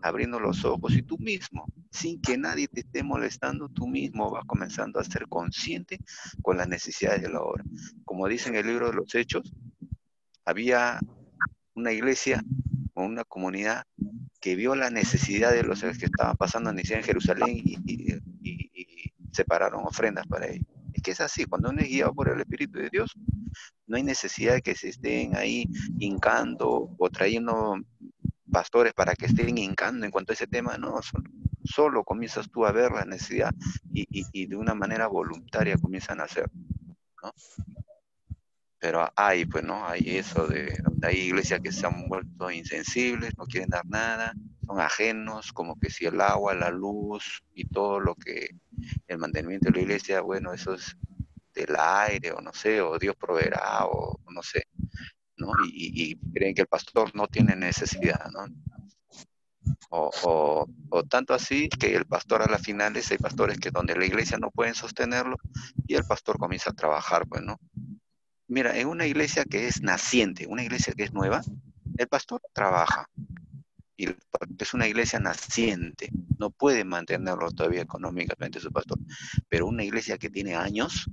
abriendo los ojos y tú mismo, sin que nadie te esté molestando, tú mismo vas comenzando a ser consciente con las necesidades de la obra. Como dice en el libro de los Hechos, había una iglesia o una comunidad que vio la necesidad de los que estaban pasando necesidad en Jerusalén y separaron ofrendas para ellos. Es que es así, cuando uno es guiado por el Espíritu de Dios, no hay necesidad de que se estén ahí hincando o trayendo pastores para que estén hincando en cuanto a ese tema, no, solo comienzas tú a ver la necesidad y de una manera voluntaria comienzan a hacer, ¿no? Pero hay, pues, ¿no? Hay eso donde hay iglesias que se han vuelto insensibles, no quieren dar nada, son ajenos, como que si el agua, la luz y todo lo que, el mantenimiento de la iglesia, bueno, eso es del aire, o no sé, o Dios proveerá, o no sé, ¿no? Y creen que el pastor no tiene necesidad, ¿no? O tanto así que el pastor a las finales, hay pastores que donde la iglesia no pueden sostenerlo y el pastor comienza a trabajar, pues, ¿no? Mira, en una iglesia que es naciente, una iglesia que es nueva, el pastor trabaja. Y es una iglesia naciente, no puede mantenerlo todavía económicamente su pastor. Pero una iglesia que tiene años,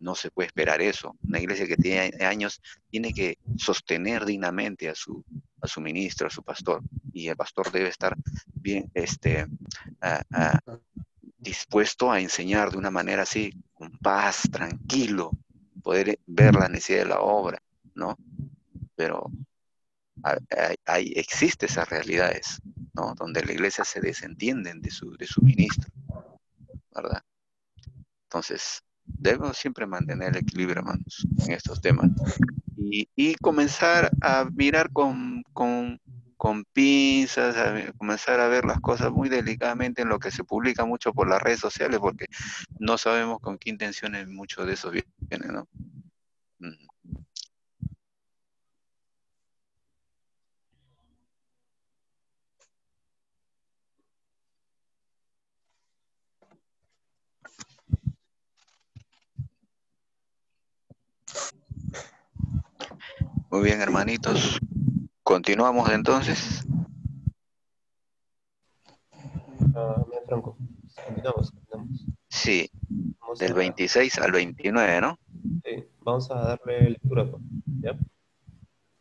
no se puede esperar eso. Una iglesia que tiene años tiene que sostener dignamente a su ministro, a su pastor. Y el pastor debe estar bien dispuesto a enseñar de una manera así, con paz, tranquilo, poder ver la necesidad de la obra, ¿no? Pero existe esas realidades, ¿no? Donde la iglesia se desentienden de su ministro, ¿verdad? Entonces, debemos siempre mantener el equilibrio, hermanos, en estos temas. Y comenzar a mirar con pinzas, comenzar a ver las cosas muy delicadamente en lo que se publica mucho por las redes sociales, porque no sabemos con qué intenciones muchos de esos vienen, ¿no? Muy bien, hermanitos. ¿Continuamos entonces? Franco, continuamos. Sí, del 26 al 29, ¿no? Sí, vamos a darle lectura, ¿ya?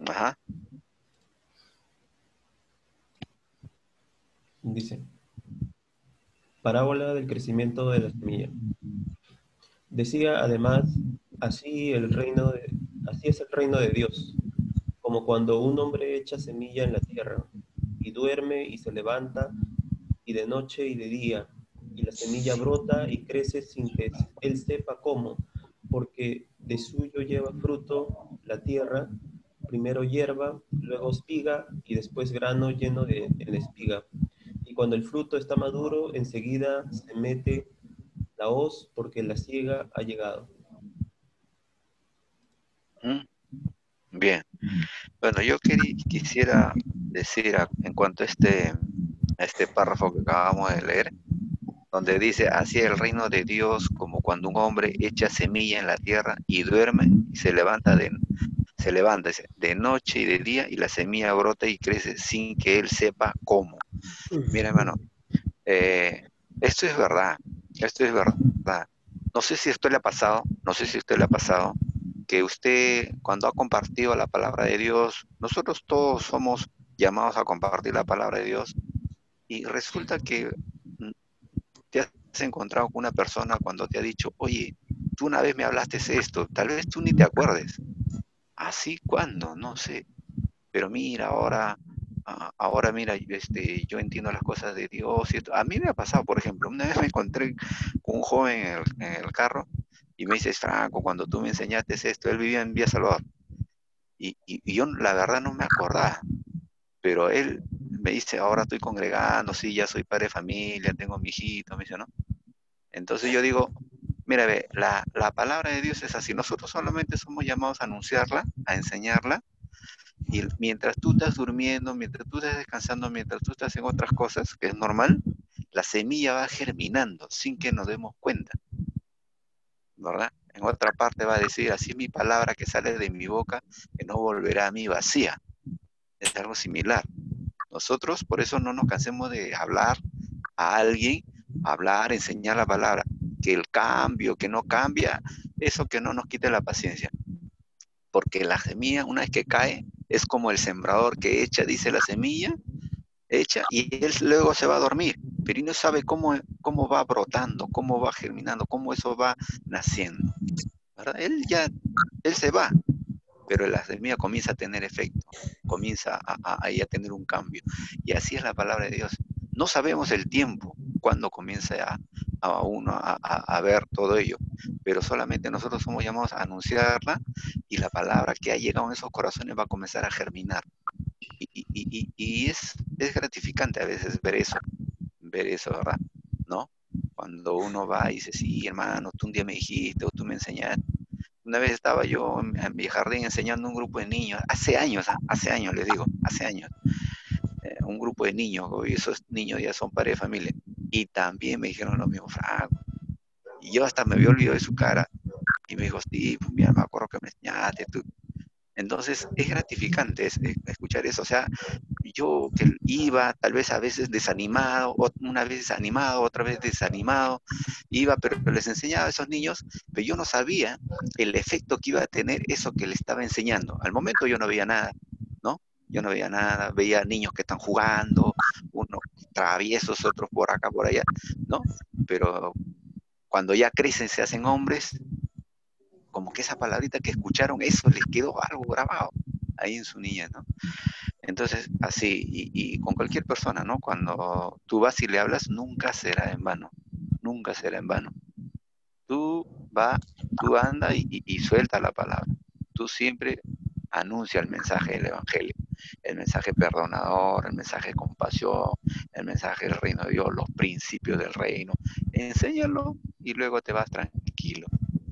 Ajá. Dice, parábola del crecimiento de la semilla. Decía además, así es el reino de Dios, como cuando un hombre echa semilla en la tierra, y duerme y se levanta, y de noche y de día, y la semilla brota y crece sin que él sepa cómo, porque de suyo lleva fruto la tierra, primero hierba, luego espiga, y después grano lleno en la espiga. Y cuando el fruto está maduro, enseguida se mete la hoz, porque la siega ha llegado. Bien. Bueno, yo quisiera decir en cuanto a este párrafo que acabamos de leer, donde dice, así es el reino de Dios como cuando un hombre echa semilla en la tierra y duerme y se levanta de noche y de día, y la semilla brota y crece sin que él sepa cómo. Mira, hermano, esto es verdad, No sé si esto le ha pasado, que usted, cuando ha compartido la palabra de Dios, nosotros todos somos llamados a compartir la palabra de Dios, y resulta que te has encontrado con una persona cuando te ha dicho, oye, tú una vez me hablaste esto, tal vez tú ni te acuerdes. ¿Así cuándo? No sé. Pero mira, ahora mira, yo entiendo las cosas de Dios. Y a mí me ha pasado, por ejemplo, una vez me encontré con un joven en el carro y me dice, Franco, cuando tú me enseñaste esto, él vivía en Villa Salvador. Y yo la verdad no me acordaba, pero él me dice, ahora estoy congregando, sí, ya soy padre de familia, tengo mi hijito, me dice, ¿no? Entonces yo digo, mira, ve, la palabra de Dios es así, nosotros solamente somos llamados a anunciarla, a enseñarla, y mientras tú estás durmiendo, mientras tú estás descansando, mientras tú estás en otras cosas, que es normal, la semilla va germinando sin que nos demos cuenta, ¿verdad? En otra parte va a decir, así mi palabra que sale de mi boca, que no volverá a mí vacía. Es algo similar. Nosotros, por eso no nos cansemos de hablar a alguien, enseñar la palabra, que el cambio, que no cambia, eso que no nos quite la paciencia. Porque la semilla, una vez que cae, es como el sembrador que echa, dice la semilla, echa, y él luego se va a dormir, pero no sabe cómo va brotando, cómo va germinando, cómo eso va naciendo, ¿verdad? Él se va, pero la semilla comienza a tener efecto, comienza a tener un cambio. Y así es la palabra de Dios. No sabemos el tiempo, cuando comienza a uno a ver todo ello, pero solamente nosotros somos llamados a anunciarla, y la palabra que ha llegado en esos corazones va a comenzar a germinar. Y es gratificante a veces ver eso, ¿verdad? ¿No? Cuando uno va y dice, sí, hermano, tú un día me dijiste, o tú me enseñaste. Una vez estaba yo en mi jardín enseñando a un grupo de niños, hace años les digo, hace años, un grupo de niños, y esos niños ya son padres de familia, y también me dijeron lo mismo, Franco, y yo hasta me había olvidado de su cara, y me dijo, sí, pues mira, me acuerdo que me enseñaste tú. Entonces es gratificante escuchar eso, o sea, yo que iba tal vez a veces desanimado, una vez animado, otra vez desanimado, iba, pero les enseñaba a esos niños, pero yo no sabía el efecto que iba a tener eso que les estaba enseñando. Al momento yo no veía nada, ¿no? Yo no veía nada, veía niños que están jugando, unos traviesos, otros por acá, por allá, ¿no? Pero cuando ya crecen, se hacen hombres, como que esa palabrita que escucharon, eso les quedó algo grabado ahí en su niñez, ¿no? Entonces, así, y con cualquier persona, ¿no? Cuando tú vas y le hablas, nunca será en vano, nunca será en vano. Tú anda y suelta la palabra. Tú siempre anuncia el mensaje del Evangelio, el mensaje perdonador, el mensaje de compasión, el mensaje del reino de Dios, los principios del reino. Enséñalo y luego te vas tranquilo,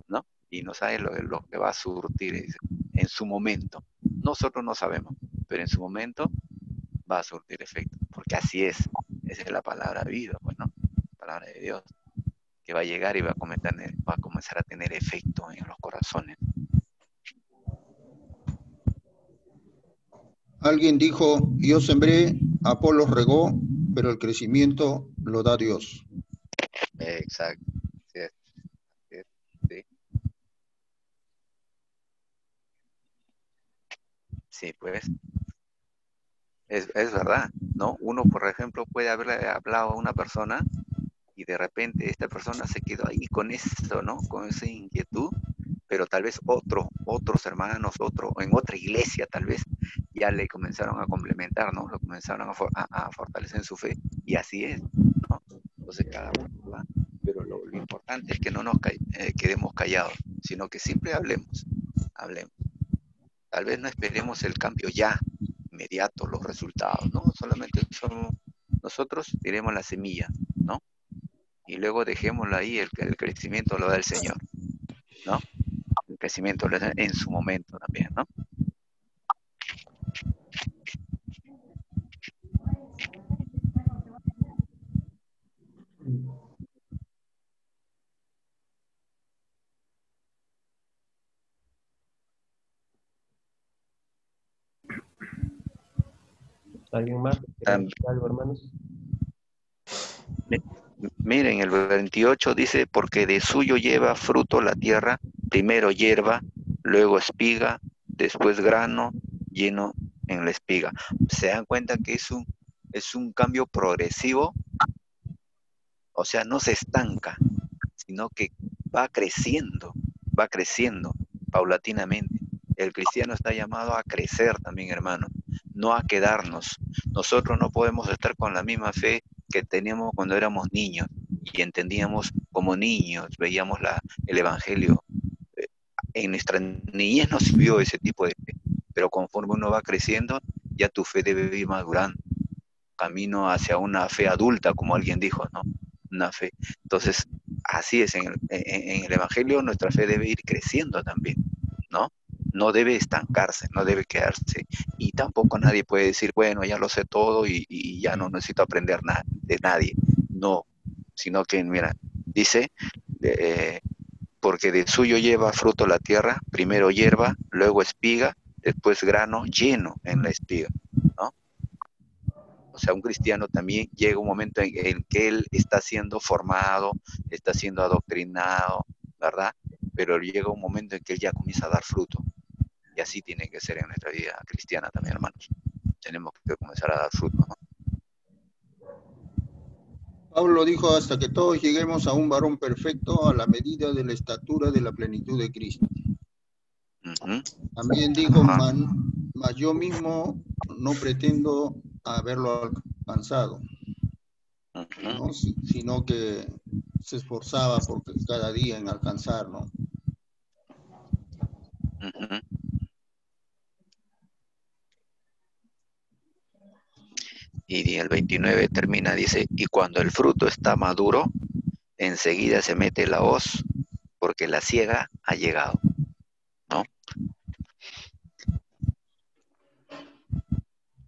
¿no? Y no sabes lo que va a surtir en su momento. Nosotros no sabemos, pero en su momento va a surtir efecto, porque así es. Esa es la palabra vida, pues, ¿no? La palabra de Dios, que va a llegar y va a comenzar a tener efecto en los corazones. Alguien dijo, yo sembré, Apolos regó, pero el crecimiento lo da Dios. Exacto. Sí. Sí, pues, es verdad, ¿no? Uno, por ejemplo, puede haberle hablado a una persona y de repente esta persona se quedó ahí con eso, ¿no? Con esa inquietud, pero tal vez otros hermanos, en otra iglesia tal vez, ya le comenzaron a complementar, ¿no? Lo comenzaron a fortalecer en su fe, y así es, ¿no? Entonces cada uno va, pero lo importante es que no nos quedemos callados, sino que siempre hablemos. Tal vez no esperemos el cambio ya, inmediato, los resultados, ¿no? Solamente nosotros diremos la semilla, ¿no? Y luego dejémoslo ahí, el crecimiento lo da el Señor, ¿no? El crecimiento lo da en su momento también, ¿no? ¿Alguien más? ¿Algo, hermanos? Miren, el 28 dice, porque de suyo lleva fruto la tierra, primero hierba, luego espiga, después grano, lleno en la espiga. ¿Se dan cuenta que es un cambio progresivo? O sea, no se estanca, sino que va creciendo paulatinamente. El cristiano está llamado a crecer también, hermano, no a quedarnos. Nosotros no podemos estar con la misma fe que teníamos cuando éramos niños y entendíamos como niños, veíamos el Evangelio. En nuestra niñez nos sirvió ese tipo de fe, pero conforme uno va creciendo, ya tu fe debe ir madurando, camino hacia una fe adulta, como alguien dijo, ¿no? Una fe. Entonces, así es, en el Evangelio nuestra fe debe ir creciendo también, ¿no? No debe estancarse, no debe quedarse. Y tampoco nadie puede decir, bueno, ya lo sé todo y ya no necesito aprender nada de nadie. No, sino que, mira, dice, porque de suyo lleva fruto la tierra, primero hierba, luego espiga, después grano lleno en la espiga, ¿no? O sea, un cristiano también llega un momento en que él está siendo formado, está siendo adoctrinado, ¿verdad? Pero llega un momento en que él ya comienza a dar fruto. Y así tiene que ser en nuestra vida cristiana también, hermanos. Tenemos que comenzar a dar fruto, ¿no? Pablo dijo, hasta que todos lleguemos a un varón perfecto, a la medida de la estatura de la plenitud de Cristo. También dijo, mas yo mismo no pretendo haberlo alcanzado, ¿no? Sino que se esforzaba por cada día en alcanzar, ¿no? Y el 29 termina, dice, y cuando el fruto está maduro, enseguida se mete la hoz, porque la siega ha llegado, ¿no?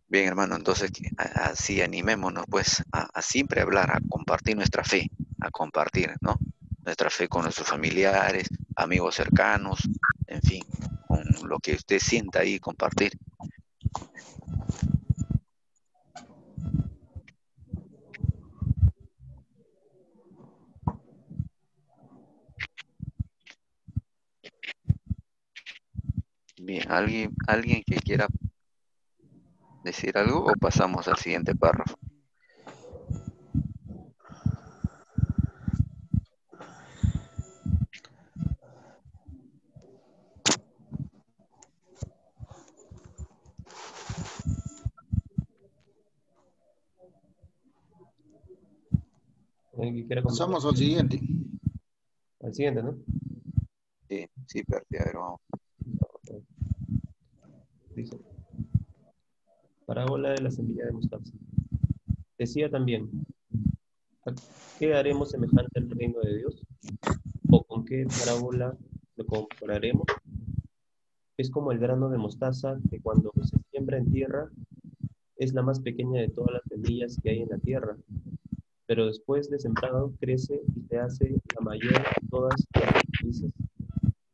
Bien, hermano, entonces así animémonos, pues, a siempre hablar, a compartir nuestra fe, a compartir, ¿no? Nuestra fe con nuestros familiares, amigos cercanos, en fin, con lo que usted sienta ahí, compartir. Bien, ¿alguien que quiera decir algo o pasamos al siguiente párrafo? Pasamos al siguiente. Al siguiente, ¿no? Sí, perfecto, a ver, vamos. Dice, parábola de la semilla de mostaza. Decía también, ¿a qué haremos semejante al reino de Dios? ¿O con qué parábola lo compararemos? Es como el grano de mostaza que cuando se siembra en tierra es la más pequeña de todas las semillas que hay en la tierra, pero después de sembrado crece y se hace la mayor de todas las hortalizas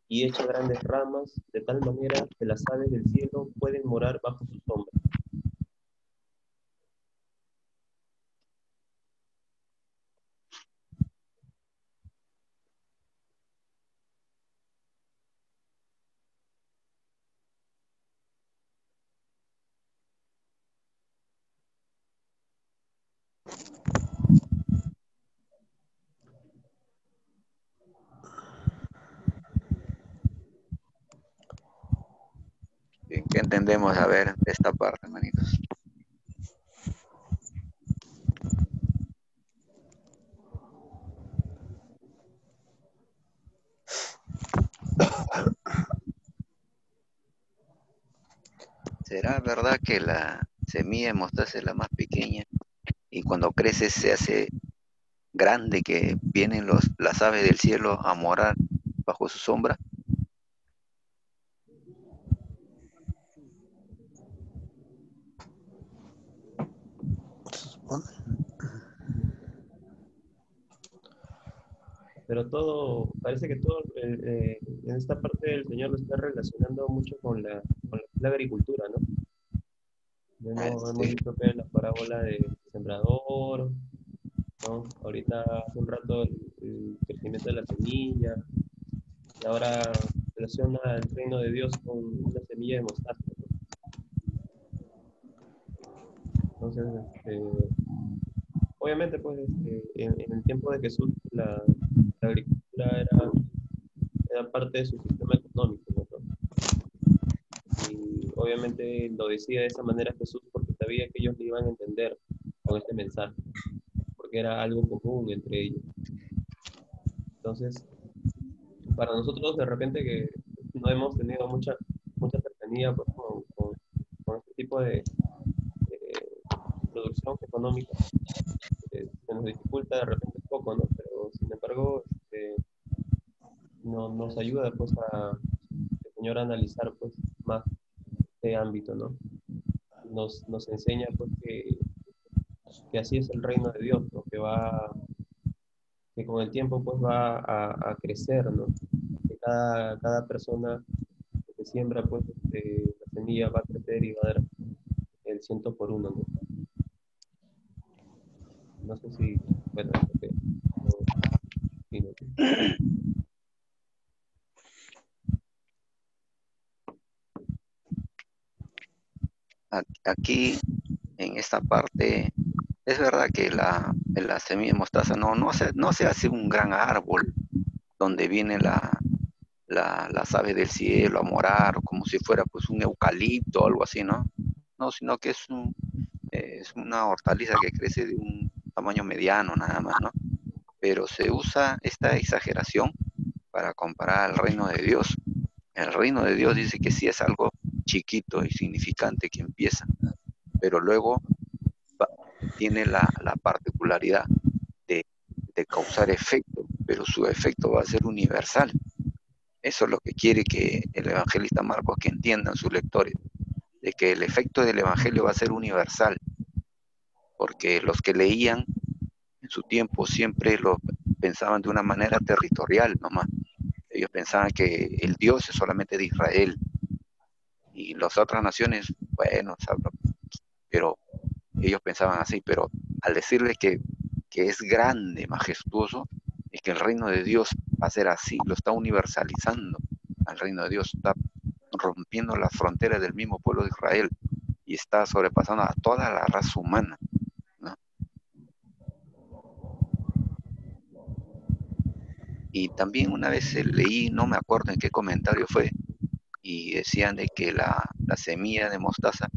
y echa grandes ramas de tal manera que las aves del cielo pueden morar bajo su sombra. entendemos, a ver, de esta parte, hermanitos? ¿Será verdad que la semilla de mostaza es la más pequeña y cuando crece se hace grande, que vienen las aves del cielo a morar bajo su sombra? Pero todo, parece que todo en esta parte el Señor lo está relacionando mucho con la agricultura, ¿no? Hemos visto que la parábola del sembrador, ¿no? Ahorita hace un rato el crecimiento de la semilla, y ahora relaciona el reino de Dios con una semilla de mostaza, ¿no? Entonces, obviamente, pues, en el tiempo de Jesús, la agricultura era parte de su sistema económico, ¿no? Y obviamente lo decía de esa manera Jesús porque sabía que ellos le iban a entender con este mensaje, porque era algo común entre ellos. Entonces, para nosotros de repente que no hemos tenido mucha cercanía pues, con este tipo de producción económica, se nos dificulta de repente un poco, ¿no? Pero sin embargo, nos ayuda pues el Señor a analizar pues más este ámbito, ¿no? Nos enseña pues que así es el reino de Dios, ¿no? Que con el tiempo pues va a crecer, ¿no? Que cada persona que siembra pues la semilla va a crecer y va a dar el 100 por 1, ¿no? No sé si, bueno, sí, ¿no? Aquí, en esta parte, es verdad que la semilla de mostaza no se hace un gran árbol donde vienen las aves del cielo a morar, como si fuera pues un eucalipto o algo así, ¿no? No, sino que es una hortaliza que crece de un tamaño mediano nada más, ¿no? Pero se usa esta exageración para comparar al reino de Dios. El reino de Dios dice que sí es algo chiquito y significante que empieza, pero luego tiene la particularidad de causar efecto, pero su efecto va a ser universal. Eso es lo que quiere que el evangelista Marcos que entiendan sus lectores, de que el efecto del evangelio va a ser universal, porque los que leían en su tiempo siempre lo pensaban de una manera territorial nomás. Ellos pensaban que el Dios es solamente de Israel y las otras naciones, bueno, pero ellos pensaban así, pero al decirles que es grande, majestuoso, es que el reino de Dios va a ser así, lo está universalizando al reino de Dios, está rompiendo las fronteras del mismo pueblo de Israel y está sobrepasando a toda la raza humana, ¿no? Y también una vez leí, no me acuerdo en qué comentario fue, y decían de que la semilla de mostaza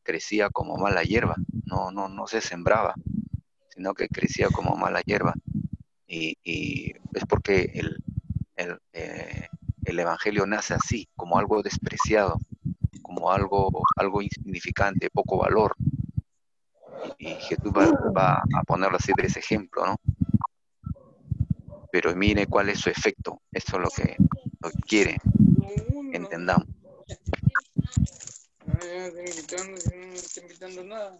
crecía como mala hierba, no se sembraba, sino que crecía como mala hierba. Y es porque el evangelio nace así, como algo despreciado, como algo insignificante, poco valor. Y Jesús va a ponerlo así de ese ejemplo, ¿no? Pero mire cuál es su efecto. Eso es lo que quiere que entendamos. No estoy invitando, si no me está invitando nada.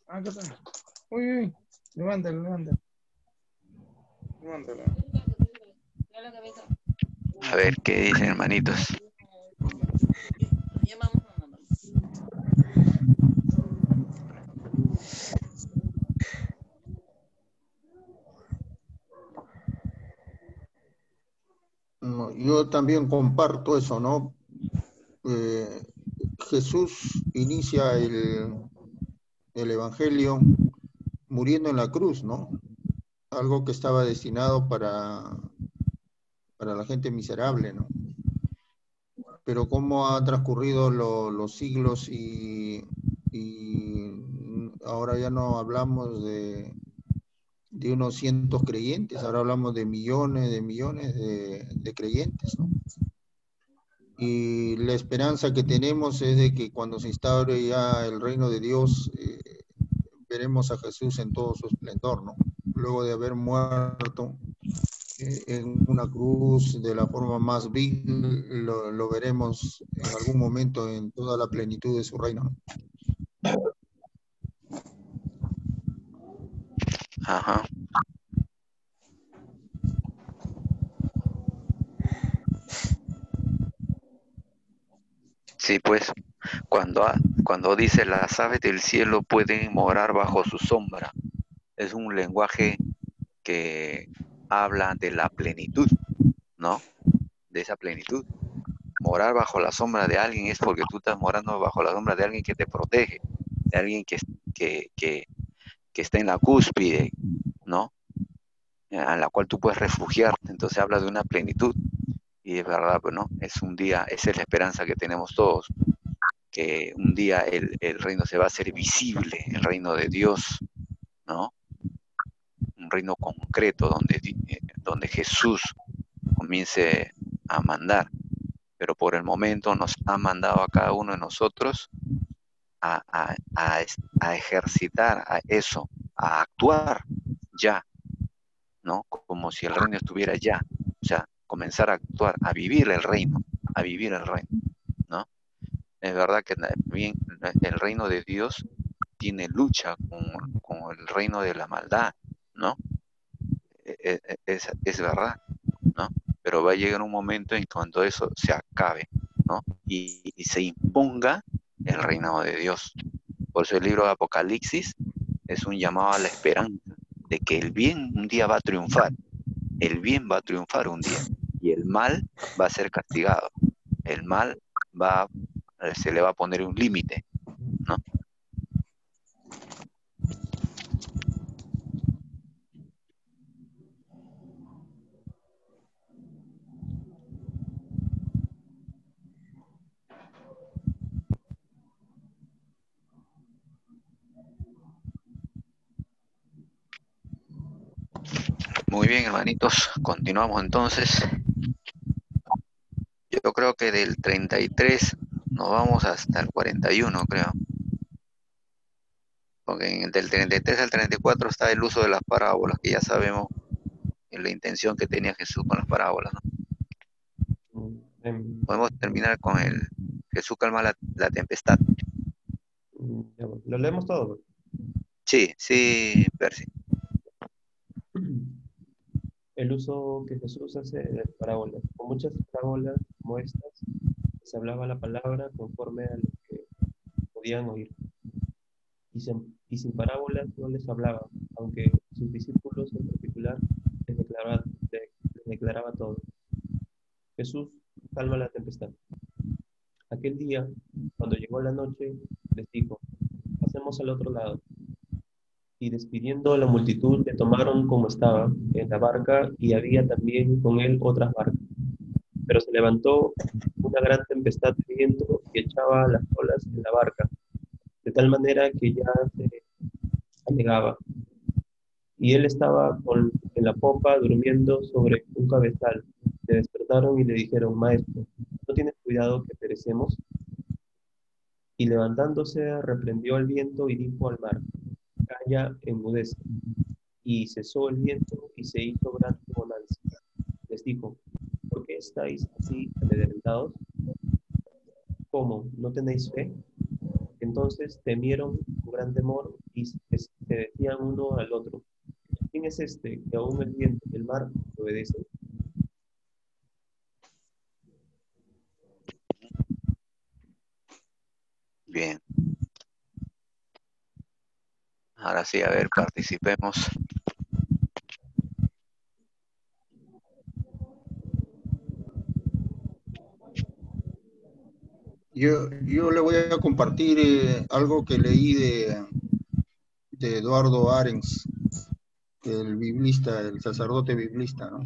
Acá está. Uy, levántalo. A ver qué dicen, hermanitos. Yo también comparto eso, ¿no? Jesús inicia el Evangelio muriendo en la cruz, ¿no? Algo que estaba destinado para la gente miserable, ¿no? pero cómo ha transcurrido los siglos y ahora ya no hablamos de unos cientos creyentes, ahora hablamos de millones de creyentes, ¿no? Y la esperanza que tenemos es de que cuando se instaure ya el reino de Dios, veremos a Jesús en todo su esplendor, ¿no? Luego de haber muerto en una cruz de la forma más vil, lo veremos en algún momento en toda la plenitud de su reino, ¿no? Ajá. Sí, pues, cuando dice las aves del cielo pueden morar bajo su sombra, es un lenguaje que habla de la plenitud, ¿no? De esa plenitud. Morar bajo la sombra de alguien es porque tú estás morando bajo la sombra de alguien que te protege, de alguien que está en la cúspide, ¿no? A la cual tú puedes refugiarte. Entonces habla de una plenitud. Y es verdad, pues, ¿no? Es un día, esa es la esperanza que tenemos todos, que un día el reino se va a hacer visible, el reino de Dios, ¿no? Un reino concreto donde Jesús comience a mandar. Pero por el momento nos ha mandado a cada uno de nosotros a ejercitar a eso, a actuar ya, ¿no? Como si el reino estuviera ya. O sea, comenzar a actuar, a vivir el reino, ¿no? Es verdad que bien, el reino de Dios tiene lucha con el reino de la maldad, ¿no? Es verdad, ¿no? Pero va a llegar un momento en cuando eso se acabe, ¿no? Y se imponga el reino de Dios. Por eso el libro de Apocalipsis es un llamado a la esperanza de que el bien un día va a triunfar. El bien va a triunfar un día y el mal va a ser castigado. El mal se le va a poner un límite, ¿no? Muy bien, hermanitos, continuamos entonces. Yo creo que del 33 nos vamos hasta el 41, creo. Porque del 33 al 34 está el uso de las parábolas, que ya sabemos la intención que tenía Jesús con las parábolas, ¿no? Podemos terminar con el Jesús calma la tempestad. ¿Lo leemos todo? Sí, Percy. El uso que Jesús hace de las parábolas. Con muchas parábolas como estas, se hablaba la palabra conforme a lo que podían oír. Y sin parábolas no les hablaba, aunque sus discípulos en particular les declaraba todo. Jesús calma la tempestad. Aquel día, cuando llegó la noche, les dijo: pasemos al otro lado. Y despidiendo a la multitud, le tomaron como estaba, en la barca, y había también con él otras barcas. Pero se levantó una gran tempestad de viento que echaba las olas en la barca, de tal manera que ya se anegaba. Y él estaba en la popa durmiendo sobre un cabezal. Le despertaron y le dijeron: Maestro, ¿no tienes cuidado que perecemos? Y levantándose, reprendió al viento y dijo al mar: Calla, enmudece. Y cesó el viento y se hizo grande bonanza. Les dijo: ¿por qué estáis así amedrentados? ¿Cómo? ¿No tenéis fe? Entonces temieron con gran temor y se decían uno al otro: ¿quién es este que aún el viento y el mar obedecen? Bien. Ahora sí, a ver, participemos. Yo le voy a compartir algo que leí de Eduardo Arens, el biblista, el sacerdote biblista, ¿no?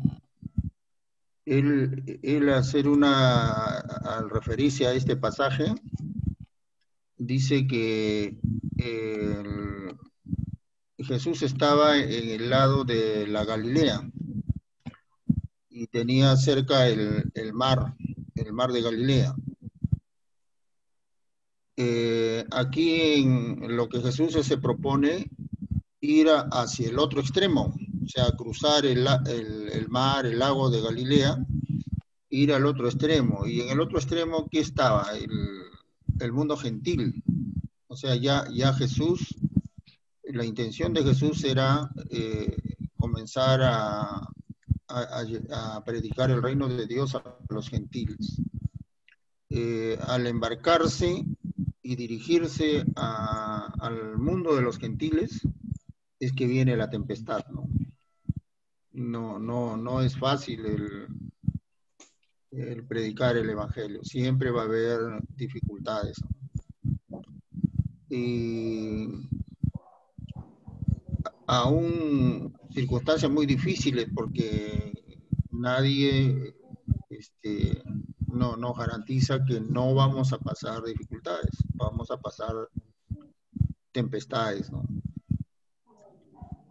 Él al referirse a este pasaje, dice que Jesús estaba en el lado de la Galilea y tenía cerca el mar de Galilea. Aquí en lo que Jesús se propone, ir hacia el otro extremo, o sea, cruzar el mar, el lago de Galilea, ir al otro extremo. Y en el otro extremo, ¿qué estaba? El mundo gentil. O sea, ya Jesús, la intención de Jesús era comenzar a predicar el reino de Dios a los gentiles. Al embarcarse y dirigirse al mundo de los gentiles, es que viene la tempestad, ¿no? No es fácil el predicar el evangelio. Siempre va a haber dificultades, ¿no? Y aún circunstancias muy difíciles, porque nadie no garantiza que no vamos a pasar dificultades, vamos a pasar tempestades, ¿no?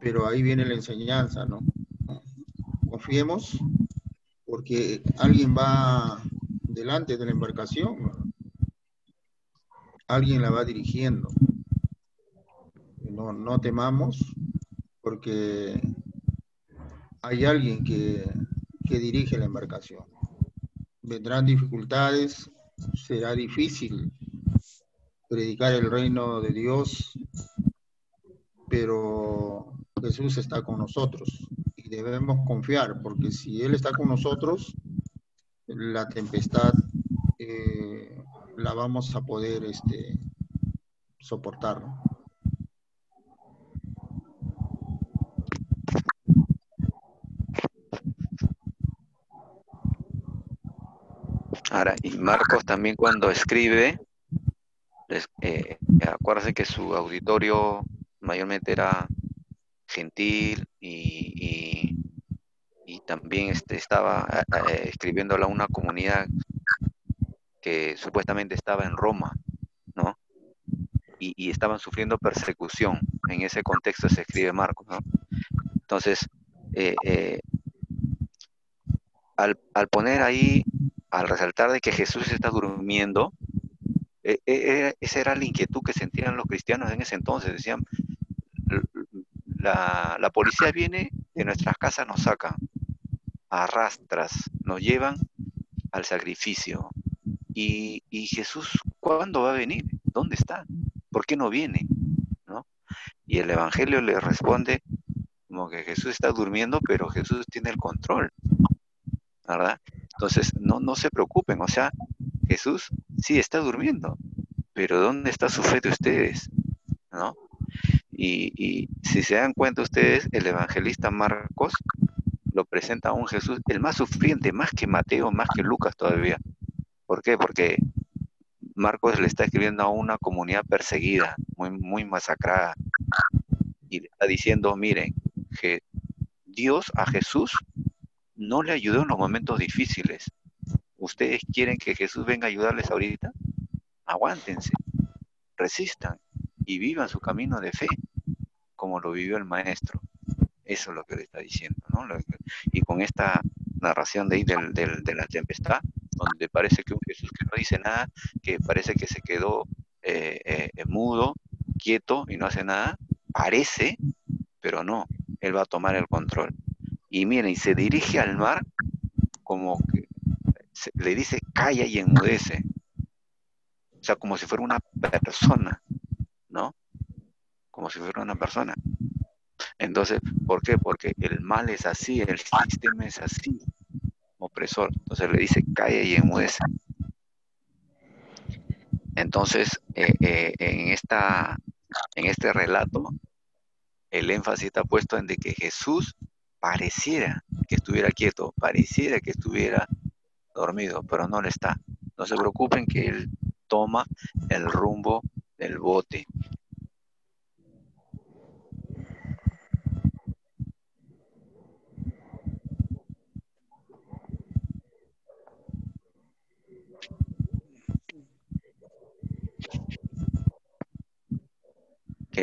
Pero ahí viene la enseñanza, ¿no? Confiemos, porque alguien va delante de la embarcación, ¿no? Alguien la va dirigiendo. No temamos, porque hay alguien que dirige la embarcación. Vendrán dificultades, será difícil predicar el reino de Dios, pero Jesús está con nosotros y debemos confiar, porque si Él está con nosotros, la tempestad la vamos a poder soportar, ¿no? Ahora, y Marcos también cuando escribe, acuérdense que su auditorio mayormente era gentil y también estaba escribiéndole a una comunidad que supuestamente estaba en Roma, ¿no? Y estaban sufriendo persecución. En ese contexto se escribe Marcos, ¿no? Entonces, al poner ahí, al resaltar de que Jesús está durmiendo, esa era la inquietud que sentían los cristianos en ese entonces. Decían, la policía viene, de nuestras casas nos sacan, arrastras, nos llevan al sacrificio. Y Jesús, ¿cuándo va a venir? ¿Dónde está? ¿Por qué no viene? ¿No? Y el Evangelio le responde como que Jesús está durmiendo, pero Jesús tiene el control, ¿verdad? Entonces, no se preocupen, o sea, Jesús sí está durmiendo, pero ¿dónde está su fe de ustedes? ¿No? Y si se dan cuenta ustedes, el evangelista Marcos lo presenta a un Jesús, el más sufriente, más que Mateo, más que Lucas todavía. ¿Por qué? Porque Marcos le está escribiendo a una comunidad perseguida, muy masacrada, y le está diciendo, miren, que Dios a Jesús no le ayudó en los momentos difíciles. ¿Ustedes quieren que Jesús venga a ayudarles ahorita? Aguántense, resistan y vivan su camino de fe, como lo vivió el maestro. Eso es lo que le está diciendo, ¿no? Y con esta narración de ahí de la tempestad, donde parece que un Jesús que no dice nada, que parece que se quedó mudo, quieto y no hace nada, parece, pero no, Él va a tomar el control. Y miren, y se dirige al mar como que le dice calla y enmudece. O sea, como si fuera una persona, ¿no? Como si fuera una persona. Entonces, ¿por qué? Porque el mal es así, el sistema es así, opresor. Entonces le dice calla y enmudece. Entonces, en este relato, el énfasis está puesto en de que Jesús pareciera que estuviera quieto, pareciera que estuviera dormido, pero no lo está. No se preocupen que Él toma el rumbo del bote.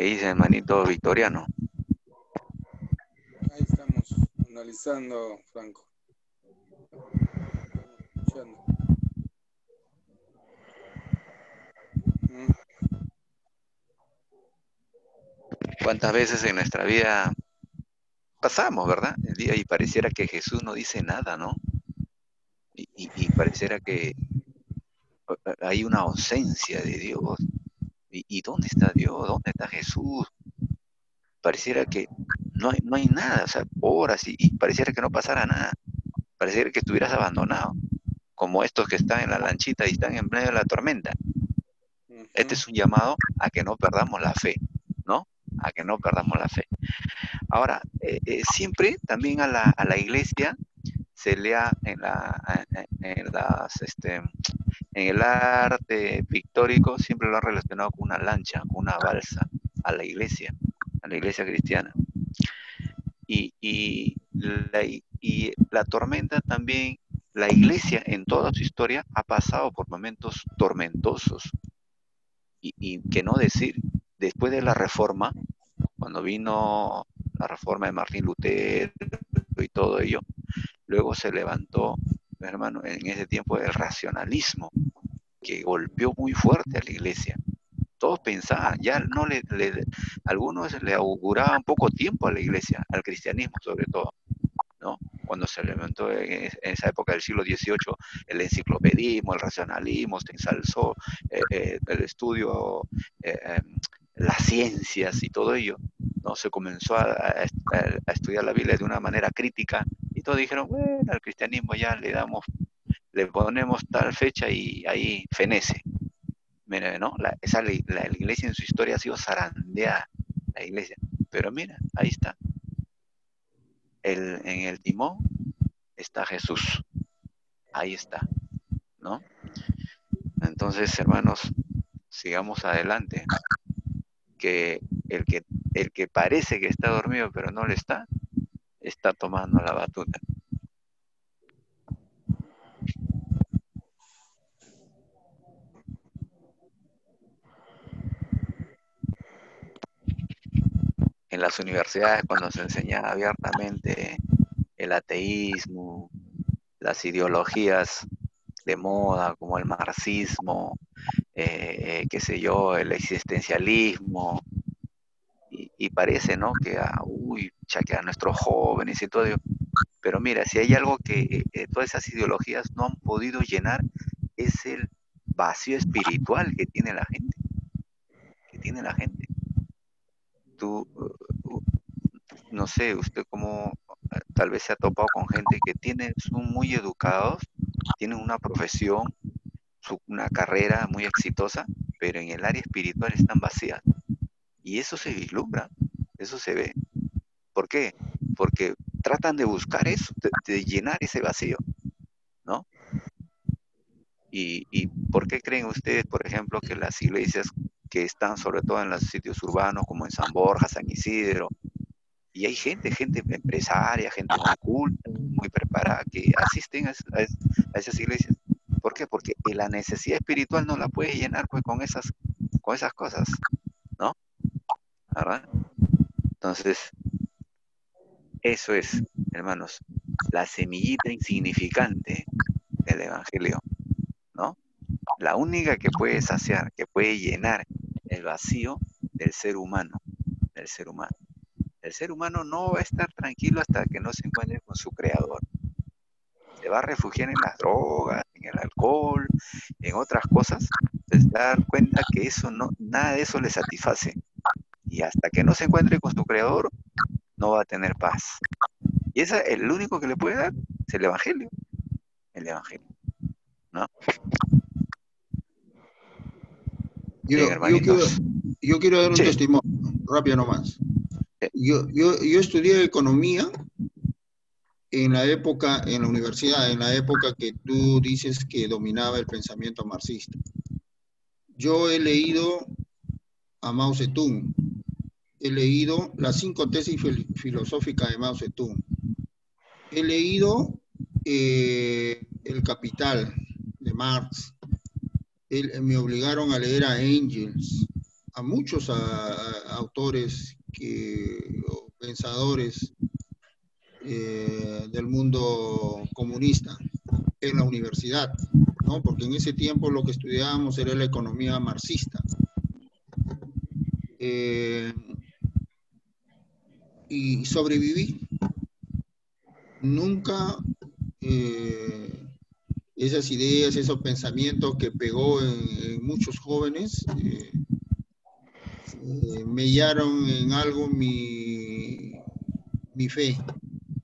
dice, hermanito Victoriano? Ahí estamos analizando, Franco. Escuchando. ¿Cuántas veces en nuestra vida pasamos, verdad? El día y pareciera que Jesús no dice nada, ¿no? Y pareciera que hay una ausencia de Dios. ¿Y dónde está Dios? ¿Dónde está Jesús? Pareciera que no hay nada, o sea, horas y pareciera que no pasara nada. Pareciera que estuvieras abandonado, como estos que están en la lanchita y están en medio de la tormenta. Este es un llamado a que no perdamos la fe, ¿no? A que no perdamos la fe. Ahora, siempre también a la iglesia se lea en el arte pictórico, siempre lo han relacionado con una lancha, con una balsa, a la iglesia cristiana. Y la tormenta también, la iglesia en toda su historia ha pasado por momentos tormentosos. Y que no decir, después de la Reforma, cuando vino la Reforma de Martín Lutero y todo ello, luego se levantó, hermano, en ese tiempo el racionalismo, que golpeó muy fuerte a la iglesia. Todos pensaban, ya no algunos le auguraban poco tiempo a la iglesia, al cristianismo sobre todo, ¿no? Cuando se levantó en esa época del siglo XVIII el enciclopedismo, el racionalismo, se ensalzó el estudio, las ciencias y todo ello, ¿no? Se comenzó a estudiar la Biblia de una manera crítica y todos dijeron, bueno, al cristianismo ya le ponemos tal fecha y ahí fenece. Mira, ¿no? La iglesia en su historia ha sido zarandeada, la iglesia. Pero mira, ahí está. En el timón está Jesús. Ahí está, ¿no? Entonces, hermanos, sigamos adelante. Que el que parece que está dormido, pero no le está tomando la batuta. En las universidades, cuando se enseña abiertamente el ateísmo, las ideologías de moda como el marxismo, qué sé yo, el existencialismo, y parece, ¿no? Que que a nuestros jóvenes y todo ello. Pero mira, si hay algo que todas esas ideologías no han podido llenar, es el vacío espiritual que tiene la gente. Tú, no sé, usted como tal vez se ha topado con gente que son muy educados, tienen una profesión, una carrera muy exitosa, pero en el área espiritual están vacías. Y eso se vislumbra, eso se ve. ¿Por qué? Porque tratan de buscar eso, de llenar ese vacío, ¿no? ¿Y por qué creen ustedes, por ejemplo, que las iglesias que están sobre todo en los sitios urbanos como en San Borja, San Isidro, y hay gente empresaria, gente muy culta, muy preparada, que asisten a esas iglesias? ¿Por qué? Porque la necesidad espiritual no la puede llenar pues, con esas cosas, ¿no? ¿Verdad? Entonces, eso es, hermanos, la semillita insignificante del Evangelio, ¿no? La única que puede saciar, que puede llenar el vacío del ser humano, El ser humano no va a estar tranquilo hasta que no se encuentre con su creador. Se va a refugiar en las drogas, en el alcohol, en otras cosas, pues dar cuenta que nada de eso le satisface. Y hasta que no se encuentre con su creador, no va a tener paz. Y el único que le puede dar es el Evangelio. El Evangelio, ¿no? Yo quiero dar un testimonio, rápido nomás. Yo estudié economía en la universidad, en la época que tú dices que dominaba el pensamiento marxista. Yo he leído a Mao Zedong, he leído las 5 tesis filosóficas de Mao Zedong, he leído El Capital de Marx, me obligaron a leer a Engels, a muchos autores o pensadores del mundo comunista en la universidad, ¿no? Porque en ese tiempo lo que estudiábamos era la economía marxista. Y sobreviví. Nunca esas ideas, esos pensamientos que pegó en muchos jóvenes mellaron en algo mi fe,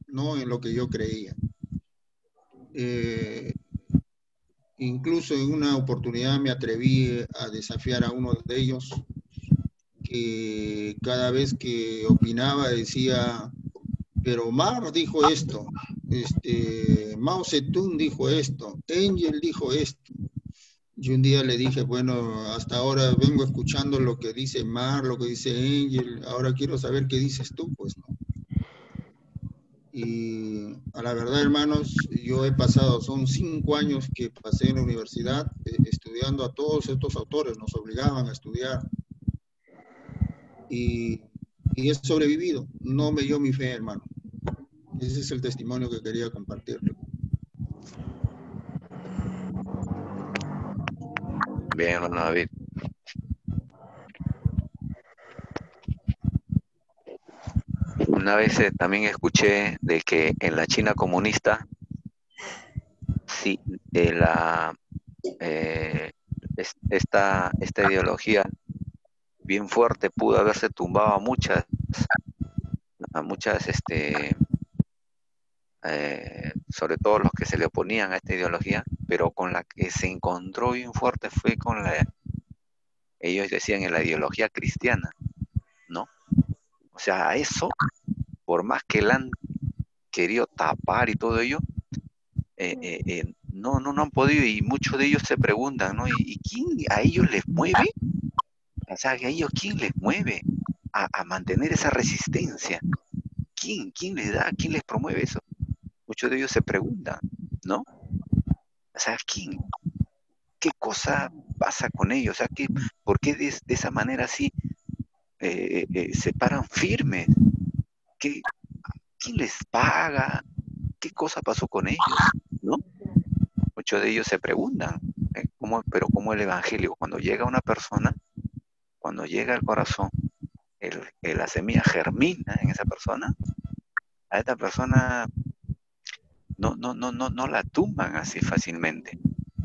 ¿no? En lo que yo creía. Incluso en una oportunidad me atreví a desafiar a uno de ellos, que cada vez que opinaba decía, pero Marx dijo esto, Mao Zedong dijo esto, Engel dijo esto. Y un día le dije, bueno, hasta ahora vengo escuchando lo que dice Marx, lo que dice Engel, ahora quiero saber qué dices tú, pues, ¿no? Y a la verdad, hermanos, yo he pasado, son 5 años que pasé en la universidad estudiando a todos estos autores, nos obligaban a estudiar. Y he sobrevivido, no me dio mi fe, hermano. Ese es el testimonio que quería compartirle. Bien, hermano David. Una vez también escuché de que en la China comunista, sí, esta ideología bien fuerte pudo haberse tumbado a muchas sobre todo los que se le oponían a esta ideología, pero con la que se encontró bien fuerte fue con ellos decían en la ideología cristiana, ¿no? O sea, a eso, por más que la han querido tapar y todo ello, no han podido, y muchos de ellos se preguntan, ¿no? ¿Y quién a ellos les mueve? O sea, ¿a ellos quién les mueve a mantener esa resistencia? ¿Quién les da? ¿Quién les promueve eso? Muchos de ellos se preguntan, ¿no? O sea, ¿qué cosa pasa con ellos? O sea, ¿por qué de esa manera así se paran firmes? ¿Quién les paga? ¿Qué cosa pasó con ellos? ¿No? Muchos de ellos se preguntan, pero ¿cómo el evangelio, cuando llega a una persona, cuando llega al corazón, la semilla germina en esa persona, a esta persona no la tumban así fácilmente,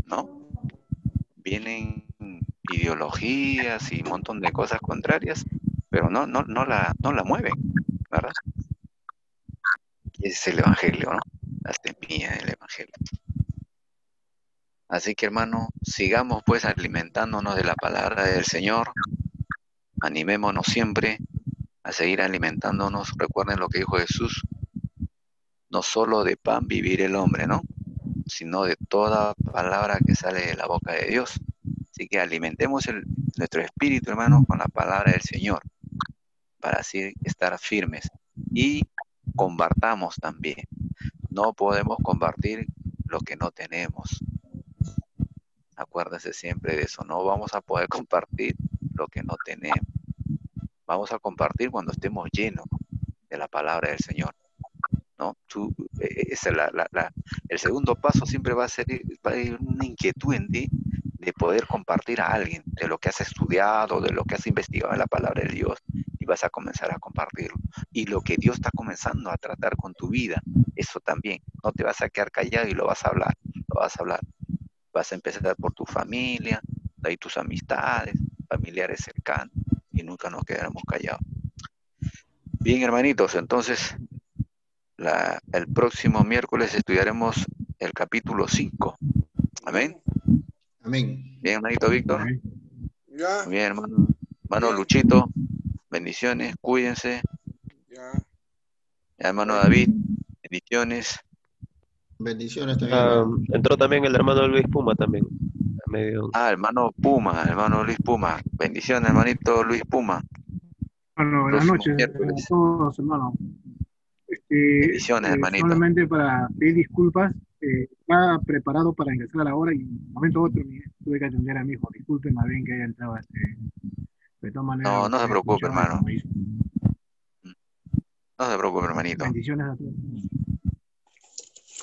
¿no? Vienen ideologías y un montón de cosas contrarias, pero no la mueven, ¿verdad? Y ese es el evangelio, ¿no? La semilla del evangelio. Así que, hermano, sigamos pues alimentándonos de la palabra del Señor. Animémonos siempre a seguir alimentándonos. Recuerden lo que dijo Jesús: no solo de pan vivir el hombre, ¿no? Sino de toda palabra que sale de la boca de Dios. Así que alimentemos nuestro espíritu, hermano, con la palabra del Señor, para así estar firmes. Y compartamos también. No podemos compartir lo que no tenemos. Acuérdense siempre de eso. No vamos a poder compartir lo que no tenemos. Vamos a compartir cuando estemos llenos de la palabra del Señor, ¿no? El segundo paso siempre va a ir una inquietud en ti de poder compartir a alguien de lo que has estudiado, de lo que has investigado en la palabra de Dios, y vas a comenzar a compartirlo. Y lo que Dios está comenzando a tratar con tu vida, eso también. No te vas a quedar callado y lo vas a hablar. Vas a empezar por tu familia, de ahí tus amistades, familiares cercanos, y nunca nos quedaremos callados. Bien, hermanitos, entonces el próximo miércoles estudiaremos el capítulo 5. Amén. Amén. Bien, hermanito Víctor. Amén. Ya. Bien, hermano Luchito. Bendiciones, cuídense. Ya. Hermano David, bendiciones. Bendiciones también. Entró también el hermano Luis Puma también. Hermano Luis Puma. Bendiciones, hermanito Luis Puma. Bueno, buenas noches a todos, hermano. Bendiciones, hermanito. Solamente para pedir disculpas, estaba preparado para ingresar a la hora y en un momento u otro tuve que atender a mi hijo. Disculpen más bien que haya entrado De todas maneras, No se preocupe, hermano. como dice. No se preocupe, hermanito. Bendiciones a todos.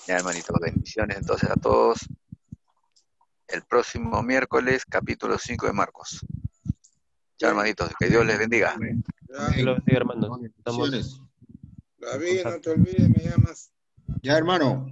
Ya, hermanito, bendiciones entonces a todos. El próximo miércoles, capítulo 5 de Marcos. Chao, hermanitos. Que Dios les bendiga. Dios los bendiga, hermanos. Estamos Bendiciones. David, no te olvides, me llamas. Ya, hermano.